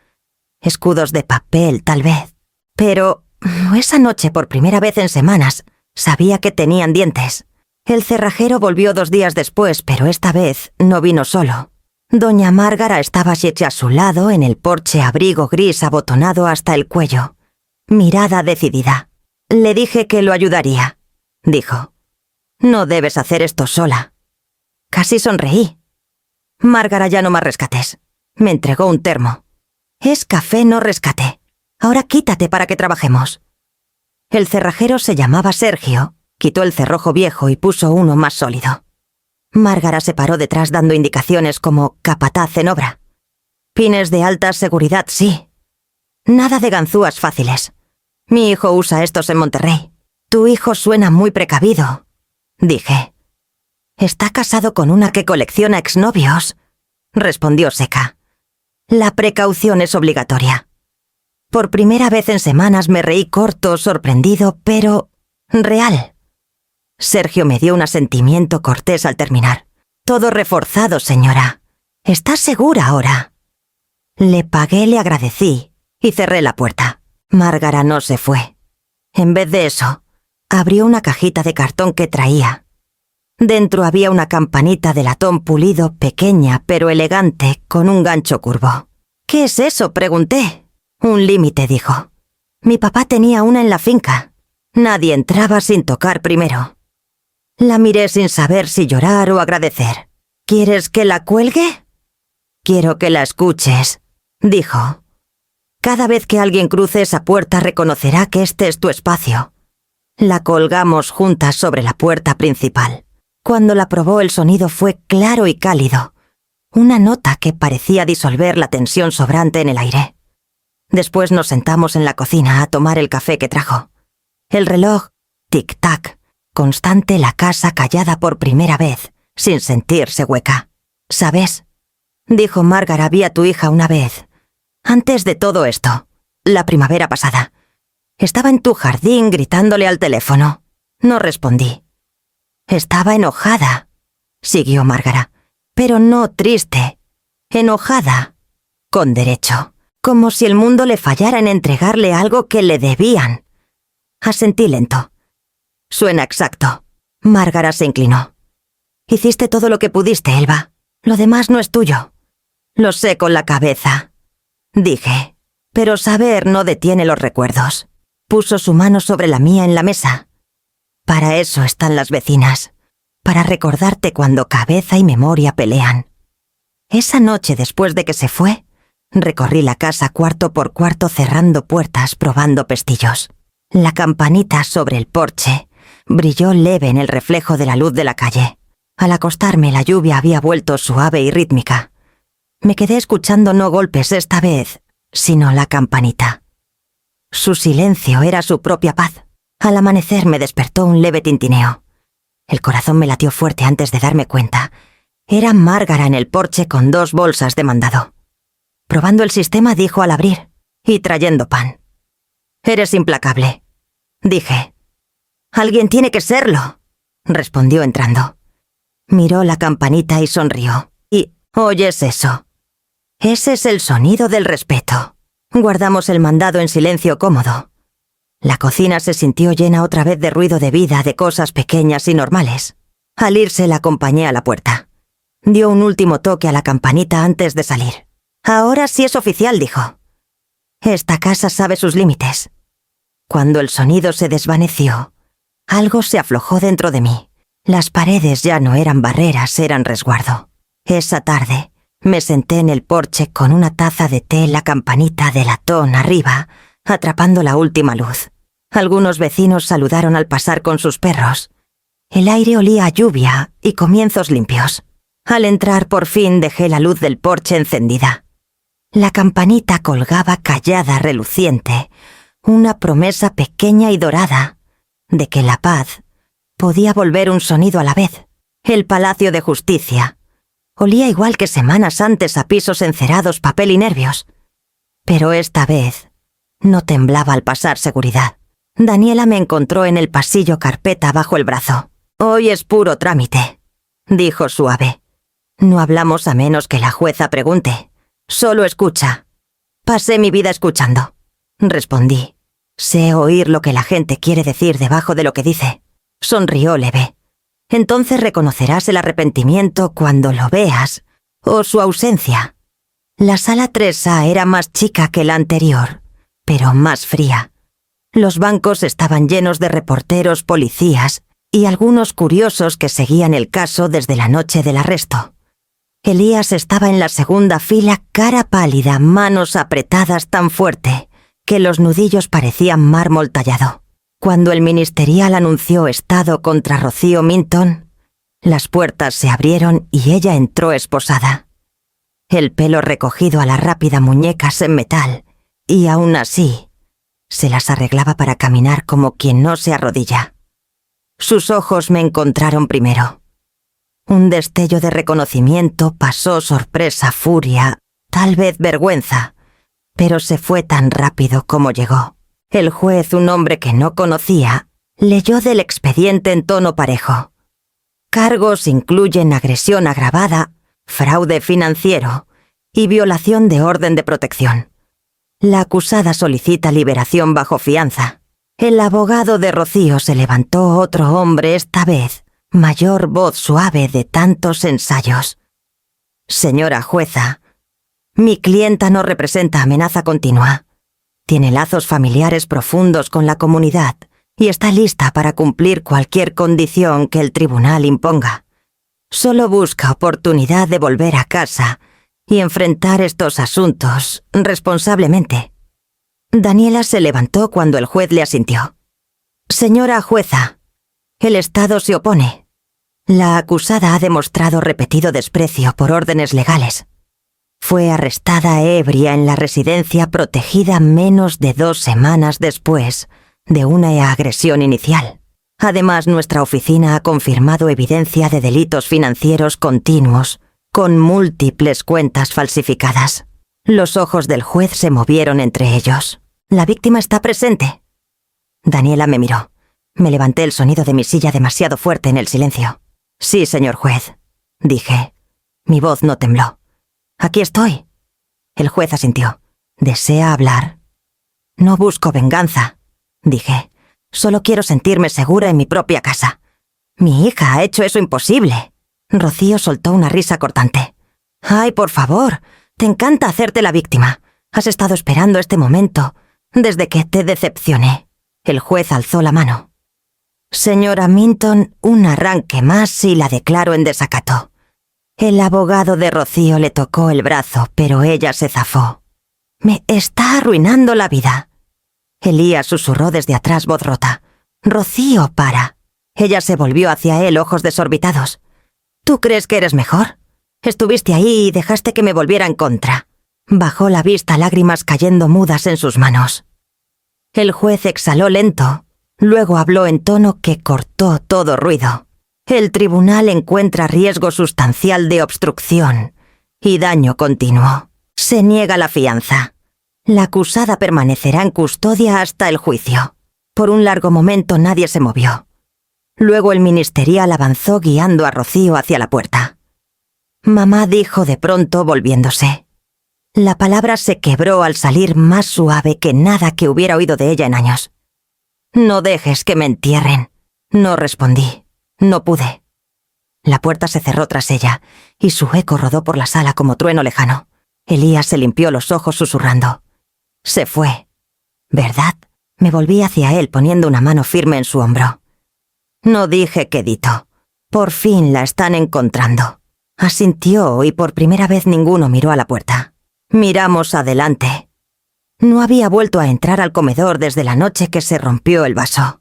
Escudos de papel, tal vez. Pero esa noche, por primera vez en semanas, sabía que tenían dientes. El cerrajero volvió 2 días después, pero esta vez no vino solo. Doña Márgara estaba hecha a su lado en el porche, abrigo gris abotonado hasta el cuello. Mirada decidida. Le dije que lo ayudaría. Dijo. No debes hacer esto sola. Casi sonreí. Márgara, ya no más rescates. Me entregó un termo. Es café, no rescate. Ahora quítate para que trabajemos. El cerrajero se llamaba Sergio. Quitó el cerrojo viejo y puso uno más sólido. Márgara se paró detrás dando indicaciones como capataz en obra. Pines de alta seguridad, sí. Nada de ganzúas fáciles. Mi hijo usa estos en Monterrey. Tu hijo suena muy precavido, dije. Está casado con una que colecciona exnovios, respondió seca. La precaución es obligatoria. Por primera vez en semanas me reí corto, sorprendido, pero real. Sergio me dio un asentimiento cortés al terminar. Todo reforzado, señora. ¿Estás segura ahora? Le pagué, le agradecí y cerré la puerta. Márgara no se fue. En vez de eso, abrió una cajita de cartón que traía. Dentro había una campanita de latón pulido, pequeña pero elegante, con un gancho curvo. ¿Qué es eso?, pregunté. Un límite, dijo. Mi papá tenía una en la finca. Nadie entraba sin tocar primero. La miré sin saber si llorar o agradecer. ¿Quieres que la cuelgue? Quiero que la escuches, dijo. Cada vez que alguien cruce esa puerta reconocerá que este es tu espacio. La colgamos juntas sobre la puerta principal. Cuando la probó, el sonido fue claro y cálido. Una nota que parecía disolver la tensión sobrante en el aire. Después nos sentamos en la cocina a tomar el café que trajo. El reloj, tic-tac, constante, la casa callada por primera vez, sin sentirse hueca. ¿Sabes?, dijo Márgara, vi a tu hija una vez. Antes de todo esto, la primavera pasada. Estaba en tu jardín gritándole al teléfono. No respondí. Estaba enojada, siguió Márgara, pero no triste. Enojada. Con derecho. Como si el mundo le fallara en entregarle algo que le debían. Asentí lento. Suena exacto. Márgara se inclinó. Hiciste todo lo que pudiste, Elba. Lo demás no es tuyo. Lo sé con la cabeza, dije. Pero saber no detiene los recuerdos. Puso su mano sobre la mía en la mesa. Para eso están las vecinas. Para recordarte cuando cabeza y memoria pelean. Esa noche, después de que se fue, recorrí la casa cuarto por cuarto cerrando puertas, probando pestillos. La campanita sobre el porche brilló leve en el reflejo de la luz de la calle. Al acostarme, la lluvia había vuelto suave y rítmica. Me quedé escuchando no golpes esta vez, sino la campanita. Su silencio era su propia paz. Al amanecer me despertó un leve tintineo. El corazón me latió fuerte antes de darme cuenta. Era Márgara en el porche con 2 bolsas de mandado. Probando el sistema dijo al abrir, y trayendo pan. «Eres implacable», dije. «Alguien tiene que serlo», respondió entrando. Miró la campanita y sonrió. «¿Y oyes eso? Ese es el sonido del respeto». Guardamos el mandado en silencio cómodo. La cocina se sintió llena otra vez de ruido de vida, de cosas pequeñas y normales. Al irse la acompañé a la puerta. Dio un último toque a la campanita antes de salir. «Ahora sí es oficial», dijo. «Esta casa sabe sus límites». Cuando el sonido se desvaneció, algo se aflojó dentro de mí. Las paredes ya no eran barreras, eran resguardo. Esa tarde me senté en el porche con una taza de té, la campanita de latón arriba, atrapando la última luz. Algunos vecinos saludaron al pasar con sus perros. El aire olía a lluvia y comienzos limpios. Al entrar por fin dejé la luz del porche encendida. La campanita colgaba callada, reluciente, una promesa pequeña y dorada de que la paz podía volver un sonido a la vez. El Palacio de Justicia olía igual que semanas antes a pisos encerados, papel y nervios. Pero esta vez no temblaba al pasar seguridad. Daniela me encontró en el pasillo, carpeta bajo el brazo. «Hoy es puro trámite», dijo suave. «No hablamos a menos que la jueza pregunte. Solo escucha». «Pasé mi vida escuchando», respondí. «Sé oír lo que la gente quiere decir debajo de lo que dice». Sonrió leve. «Entonces reconocerás el arrepentimiento cuando lo veas, o su ausencia». La sala 3A era más chica que la anterior, pero más fría. Los bancos estaban llenos de reporteros, policías y algunos curiosos que seguían el caso desde la noche del arresto. Elías estaba en la segunda fila, cara pálida, manos apretadas tan fuerte que los nudillos parecían mármol tallado. Cuando el ministerial anunció estado contra Rocío Minton, las puertas se abrieron y ella entró esposada. El pelo recogido a la rápida, muñecas en metal, y aún así se las arreglaba para caminar como quien no se arrodilla. Sus ojos me encontraron primero. Un destello de reconocimiento, pasó sorpresa, furia, tal vez vergüenza, pero se fue tan rápido como llegó. El juez, un hombre que no conocía, leyó del expediente en tono parejo. Cargos incluyen agresión agravada, fraude financiero y violación de orden de protección. La acusada solicita liberación bajo fianza. El abogado de Rocío se levantó, otro hombre esta vez, mayor, voz suave de tantos ensayos. «Señora jueza, mi clienta no representa amenaza continua. Tiene lazos familiares profundos con la comunidad y está lista para cumplir cualquier condición que el tribunal imponga. Solo busca oportunidad de volver a casa y enfrentar estos asuntos responsablemente». Daniela se levantó cuando el juez le asintió. «Señora jueza, el Estado se opone. La acusada ha demostrado repetido desprecio por órdenes legales. Fue arrestada ebria en la residencia protegida menos de 2 semanas después de una agresión inicial. Además, nuestra oficina ha confirmado evidencia de delitos financieros continuos, con múltiples cuentas falsificadas». Los ojos del juez se movieron entre ellos. «¿La víctima está presente?» Daniela me miró. Me levanté el sonido de mi silla demasiado fuerte en el silencio. «Sí, señor juez», dije. Mi voz no tembló. «Aquí estoy». El juez asintió. «¿Desea hablar?» «No busco venganza», dije. «Solo quiero sentirme segura en mi propia casa. Mi hija ha hecho eso imposible». Rocío soltó una risa cortante. «Ay, por favor, te encanta hacerte la víctima. Has estado esperando este momento desde que te decepcioné». El juez alzó la mano. «Señora Minton, un arranque más y la declaro en desacato». El abogado de Rocío le tocó el brazo, pero ella se zafó. «Me está arruinando la vida». Elías susurró desde atrás, voz rota. «Rocío, para». Ella se volvió hacia él, ojos desorbitados. «¿Tú crees que eres mejor? Estuviste ahí y dejaste que me volviera en contra». Bajó la vista, lágrimas cayendo mudas en sus manos. El juez exhaló lento, luego habló en tono que cortó todo ruido. El tribunal encuentra riesgo sustancial de obstrucción y daño continuo. Se niega la fianza. La acusada permanecerá en custodia hasta el juicio. Por un largo momento nadie se movió. Luego el ministerial avanzó guiando a Rocío hacia la puerta. Mamá dijo de pronto volviéndose. La palabra se quebró al salir más suave que nada que hubiera oído de ella en años. «No dejes que me entierren». No respondí. No pude. La puerta se cerró tras ella, y su eco rodó por la sala como trueno lejano. Elías se limpió los ojos susurrando. Se fue. ¿Verdad? Me volví hacia él poniendo una mano firme en su hombro. No dije quedito. Por fin la están encontrando. Asintió y por primera vez ninguno miró a la puerta. Miramos adelante. No había vuelto a entrar al comedor desde la noche que se rompió el vaso.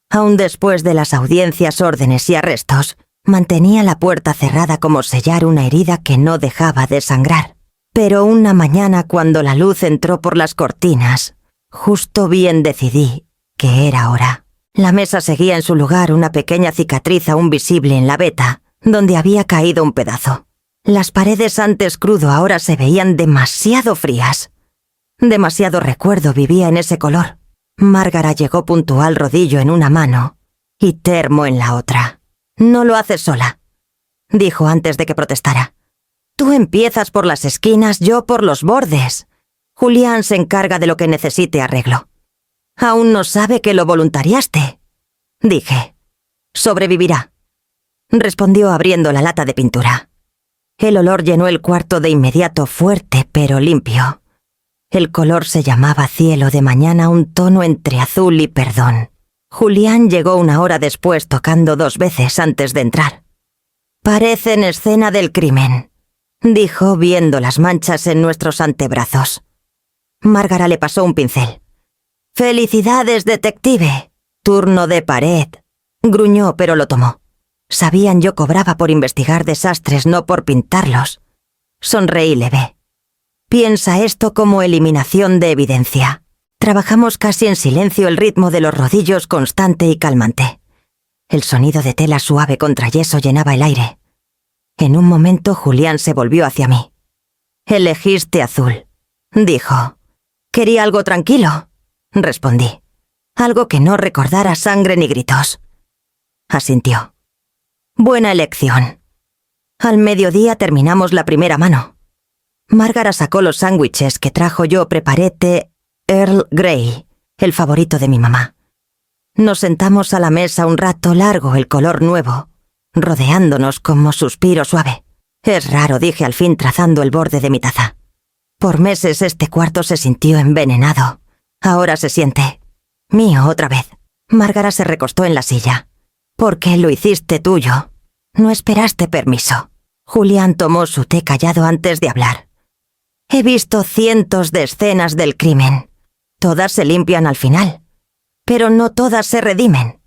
Aún después de las audiencias, órdenes y arrestos, mantenía la puerta cerrada como sellar una herida que no dejaba de sangrar. Pero una mañana cuando la luz entró por las cortinas, justo bien decidí que era hora. La mesa seguía en su lugar, una pequeña cicatriz aún visible en la veta, donde había caído un pedazo. Las paredes antes crudo ahora se veían demasiado frías. Demasiado recuerdo vivía en ese color. Márgara llegó puntual, rodillo en una mano y termo en la otra. «No lo haces sola», dijo antes de que protestara. «Tú empiezas por las esquinas, yo por los bordes. Julián se encarga de lo que necesite arreglo. Aún no sabe que lo voluntariaste», dije. «Sobrevivirá», respondió abriendo la lata de pintura. El olor llenó el cuarto de inmediato, fuerte pero limpio. El color se llamaba cielo de mañana, un tono entre azul y perdón. Julián llegó una hora después tocando 2 veces antes de entrar. «Parecen escena del crimen», dijo viendo las manchas en nuestros antebrazos. Márgara le pasó un pincel. «Felicidades, detective. Turno de pared», gruñó, pero lo tomó. Sabían yo cobraba por investigar desastres, no por pintarlos. Sonreí leve. Piensa esto como eliminación de evidencia. Trabajamos casi en silencio, el ritmo de los rodillos constante y calmante. El sonido de tela suave contra yeso llenaba el aire. En un momento Julián se volvió hacia mí. «Elegiste azul», dijo. «Quería algo tranquilo», respondí. «Algo que no recordara sangre ni gritos». Asintió. «Buena elección». Al mediodía terminamos la primera mano. Márgara sacó los sándwiches que trajo, yo preparé té Earl Grey, el favorito de mi mamá. Nos sentamos a la mesa un rato largo, el color nuevo, rodeándonos como suspiro suave. «Es raro», dije al fin trazando el borde de mi taza. Por meses este cuarto se sintió envenenado. Ahora se siente mío otra vez. Márgara se recostó en la silla. «¿Por qué lo hiciste tuyo? No esperaste permiso». Julián tomó su té callado antes de hablar. «He visto cientos de escenas del crimen. Todas se limpian al final, pero no todas se redimen.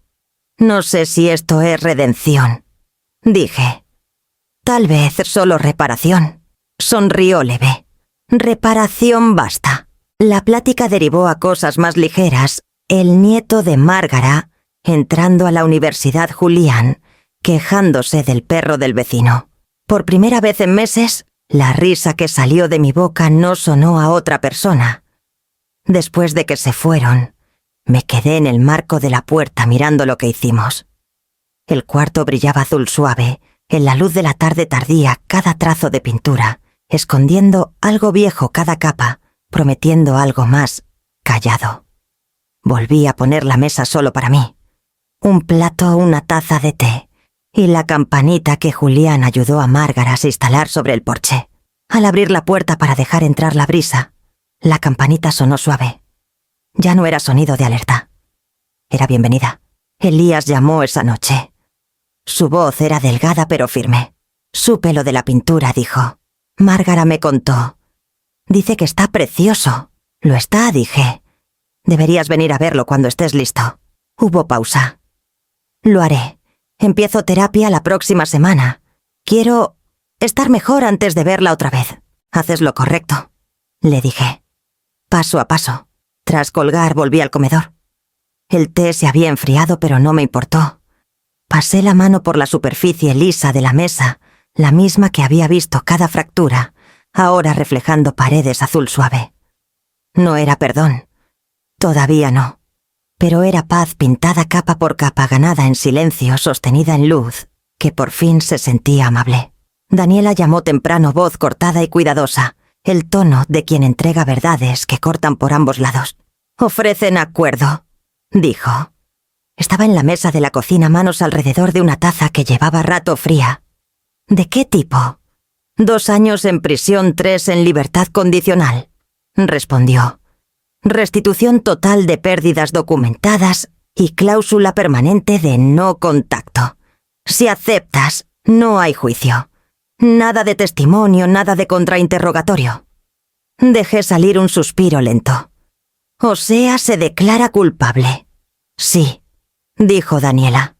No sé si esto es redención», dije. «Tal vez solo reparación». Sonrió leve. «Reparación basta». La plática derivó a cosas más ligeras. El nieto de Márgara entrando a la universidad, Julián, quejándose del perro del vecino. Por primera vez en meses, la risa que salió de mi boca no sonó a otra persona. Después de que se fueron, me quedé en el marco de la puerta mirando lo que hicimos. El cuarto brillaba azul suave, en la luz de la tarde tardía, cada trazo de pintura, escondiendo algo viejo cada capa, prometiendo algo más callado. Volví a poner la mesa solo para mí. Un plato, una taza de té y la campanita que Julián ayudó a Márgara a instalar sobre el porche. Al abrir la puerta para dejar entrar la brisa, la campanita sonó suave. Ya no era sonido de alerta. Era bienvenida. Elías llamó esa noche. Su voz era delgada pero firme. «Supe lo de la pintura», dijo. «Márgara me contó. Dice que está precioso». «Lo está», dije. «Deberías venir a verlo cuando estés listo». Hubo pausa. «Lo haré. Empiezo terapia la próxima semana. Quiero estar mejor antes de verla otra vez». «Haces lo correcto», le dije. «Paso a paso». Tras colgar volví al comedor. El té se había enfriado, pero no me importó. Pasé la mano por la superficie lisa de la mesa, la misma que había visto cada fractura, ahora reflejando paredes azul suave. No era perdón. Todavía no. Pero era paz pintada capa por capa, ganada en silencio, sostenida en luz, que por fin se sentía amable. Daniela llamó temprano, voz cortada y cuidadosa, el tono de quien entrega verdades que cortan por ambos lados. «Ofrecen acuerdo», dijo. Estaba en la mesa de la cocina, manos alrededor de una taza que llevaba rato fría. «¿De qué tipo?» 2 años en prisión, 3 en libertad condicional», respondió. «Restitución total de pérdidas documentadas y cláusula permanente de no contacto. Si aceptas, no hay juicio. Nada de testimonio, nada de contrainterrogatorio». Dejé salir un suspiro lento. «O sea, se declara culpable». «Sí», dijo Daniela.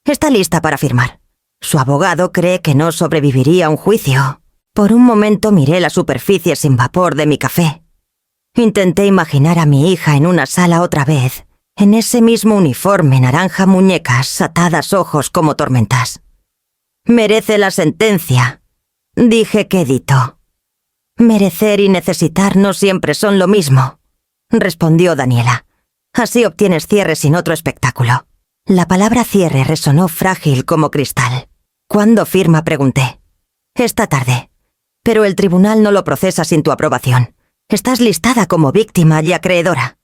«Está lista para firmar. Su abogado cree que no sobreviviría a un juicio». Por un momento miré la superficie sin vapor de mi café. Intenté imaginar a mi hija en una sala otra vez, en ese mismo uniforme naranja, muñecas, atadas, ojos como tormentas. «Merece la sentencia», dije quedito. «Merecer y necesitar no siempre son lo mismo», respondió Daniela. «Así obtienes cierre sin otro espectáculo». La palabra cierre resonó frágil como cristal. «¿Cuándo firma?», pregunté. «Esta tarde. Pero el tribunal no lo procesa sin tu aprobación. Estás listada como víctima y acreedora».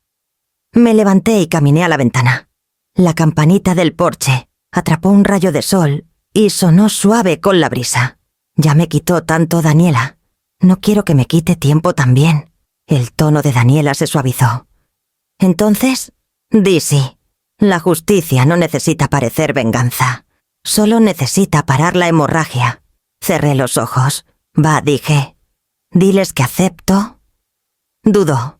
Me levanté y caminé a la ventana. La campanita del porche atrapó un rayo de sol y sonó suave con la brisa. «Ya me quitó tanto Daniela. No quiero que me quite tiempo también». El tono de Daniela se suavizó. «Entonces, di sí. La justicia no necesita parecer venganza. Solo necesita parar la hemorragia». Cerré los ojos. «Va», dije. «Diles que acepto». Dudó.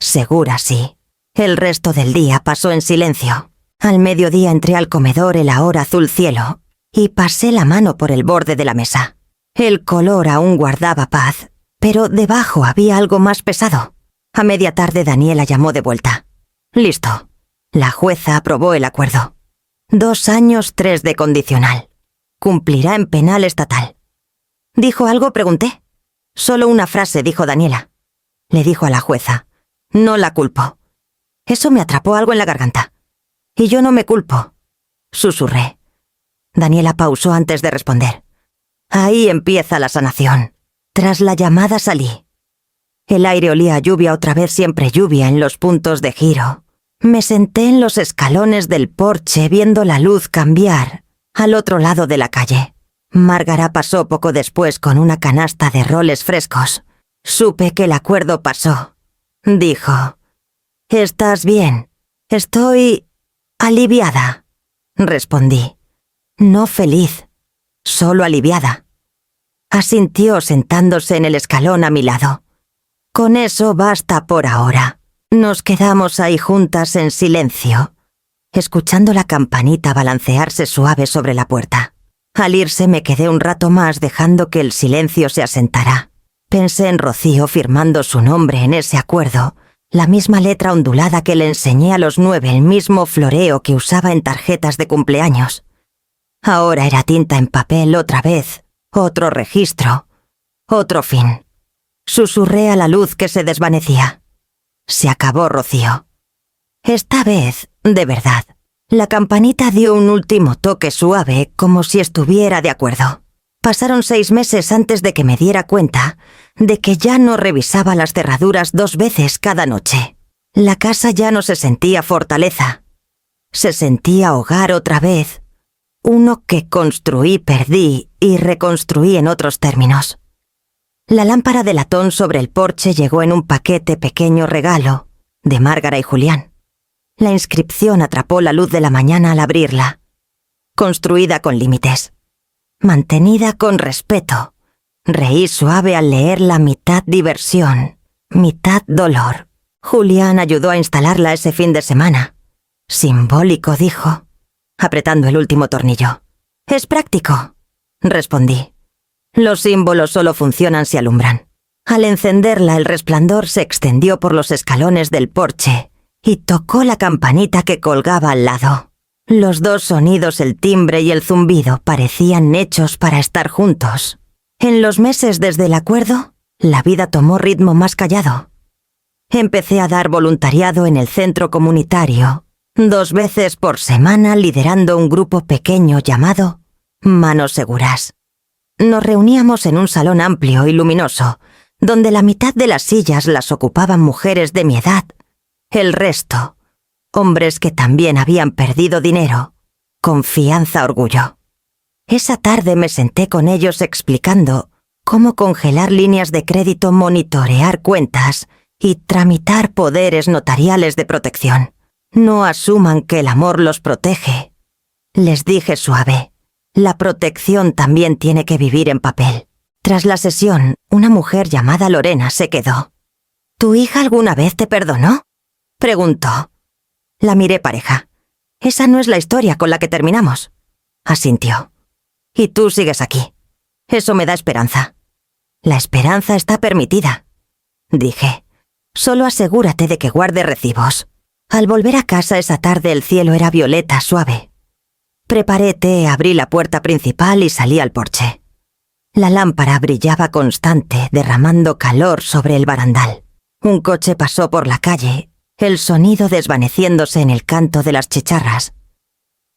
«Segura sí». El resto del día pasó en silencio. Al mediodía entré al comedor, el ahora azul cielo, y pasé la mano por el borde de la mesa. El color aún guardaba paz, pero debajo había algo más pesado. A media tarde Daniela llamó de vuelta. «Listo». La jueza aprobó el acuerdo. 2 años, 3 de condicional. Cumplirá en penal estatal. «¿Dijo algo?», pregunté. «Solo una frase», dijo Daniela. Le dijo a la jueza: «No la culpo». Eso me atrapó algo en la garganta. «Y yo no me culpo», susurré. Daniela pausó antes de responder. «Ahí empieza la sanación». Tras la llamada salí. El aire olía a lluvia, otra vez siempre lluvia en los puntos de giro. Me senté en los escalones del porche viendo la luz cambiar al otro lado de la calle. Márgara pasó poco después con una canasta de roles frescos. Supe que el acuerdo pasó. Dijo: «¿Estás bien?» «Estoy aliviada», respondí. «No feliz, solo aliviada». Asintió sentándose en el escalón a mi lado. «Con eso basta por ahora». Nos quedamos ahí juntas en silencio, escuchando la campanita balancearse suave sobre la puerta. Al irse me quedé un rato más dejando que el silencio se asentara. Pensé en Rocío firmando su nombre en ese acuerdo, la misma letra ondulada que le enseñé a los 9, el mismo floreo que usaba en tarjetas de cumpleaños. Ahora era tinta en papel otra vez, otro registro, otro fin. Susurré a la luz que se desvanecía. Se acabó, Rocío. Esta vez, de verdad. La campanita dio un último toque suave, como si estuviera de acuerdo. Pasaron 6 meses antes de que me diera cuenta de que ya no revisaba las cerraduras 2 veces cada noche. La casa ya no se sentía fortaleza. Se sentía hogar otra vez. Uno que construí, perdí y reconstruí en otros términos. La lámpara de latón sobre el porche llegó en un paquete pequeño regalo de Márgara y Julián. La inscripción atrapó la luz de la mañana al abrirla. Construida con límites. Mantenida con respeto. Reí suave al leerla, mitad diversión, mitad dolor. Julián ayudó a instalarla ese fin de semana. Simbólico, dijo, apretando el último tornillo. «Es práctico», respondí. «Los símbolos solo funcionan si alumbran». Al encenderla, el resplandor se extendió por los escalones del porche y tocó la campanita que colgaba al lado. Los dos sonidos, el timbre y el zumbido, parecían hechos para estar juntos. En los meses desde el acuerdo, la vida tomó ritmo más callado. Empecé a dar voluntariado en el centro comunitario, 2 veces por semana liderando un grupo pequeño llamado Manos Seguras. Nos reuníamos en un salón amplio y luminoso, donde la mitad de las sillas las ocupaban mujeres de mi edad, el resto, hombres que también habían perdido dinero, confianza, orgullo. Esa tarde me senté con ellos explicando cómo congelar líneas de crédito, monitorear cuentas y tramitar poderes notariales de protección. No asuman que el amor los protege. Les dije suave, la protección también tiene que vivir en papel. Tras la sesión, una mujer llamada Lorena se quedó. ¿Tu hija alguna vez te perdonó?, preguntó. La miré pareja. Esa no es la historia con la que terminamos, asintió. Y tú sigues aquí. Eso me da esperanza. La esperanza está permitida, dije. Solo asegúrate de que guarde recibos. Al volver a casa esa tarde el cielo era violeta suave. Preparé té, abrí la puerta principal y salí al porche. La lámpara brillaba constante, derramando calor sobre el barandal. Un coche pasó por la calle, el sonido desvaneciéndose en el canto de las chicharras.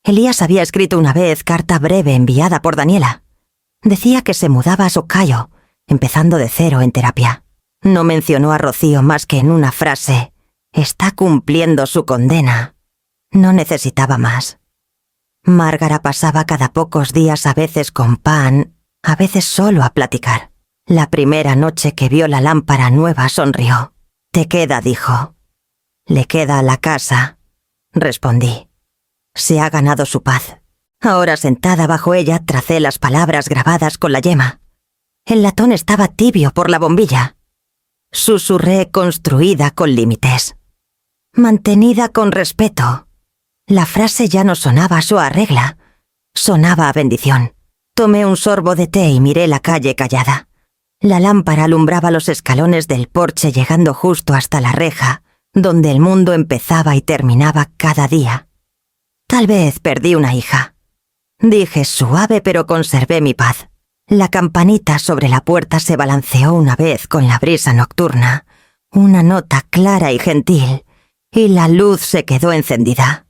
Elías había escrito una vez carta breve enviada por Daniela. Decía que se mudaba a Socayo, empezando de cero en terapia. No mencionó a Rocío más que en una frase. Está cumpliendo su condena. No necesitaba más. Márgara pasaba cada pocos días, a veces con pan, a veces solo a platicar. La primera noche que vio la lámpara nueva sonrió. «Te queda», dijo. «Le queda a la casa», respondí. Se ha ganado su paz. Ahora sentada bajo ella tracé las palabras grabadas con la yema. El latón estaba tibio por la bombilla. Susurré construida con límites. Mantenida con respeto. La frase ya no sonaba a su regla, sonaba a bendición. Tomé un sorbo de té y miré la calle callada. La lámpara alumbraba los escalones del porche llegando justo hasta la reja, donde el mundo empezaba y terminaba cada día. Tal vez perdí una hija. Dije suave, pero conservé mi paz. La campanita sobre la puerta se balanceó una vez con la brisa nocturna, una nota clara y gentil, y la luz se quedó encendida.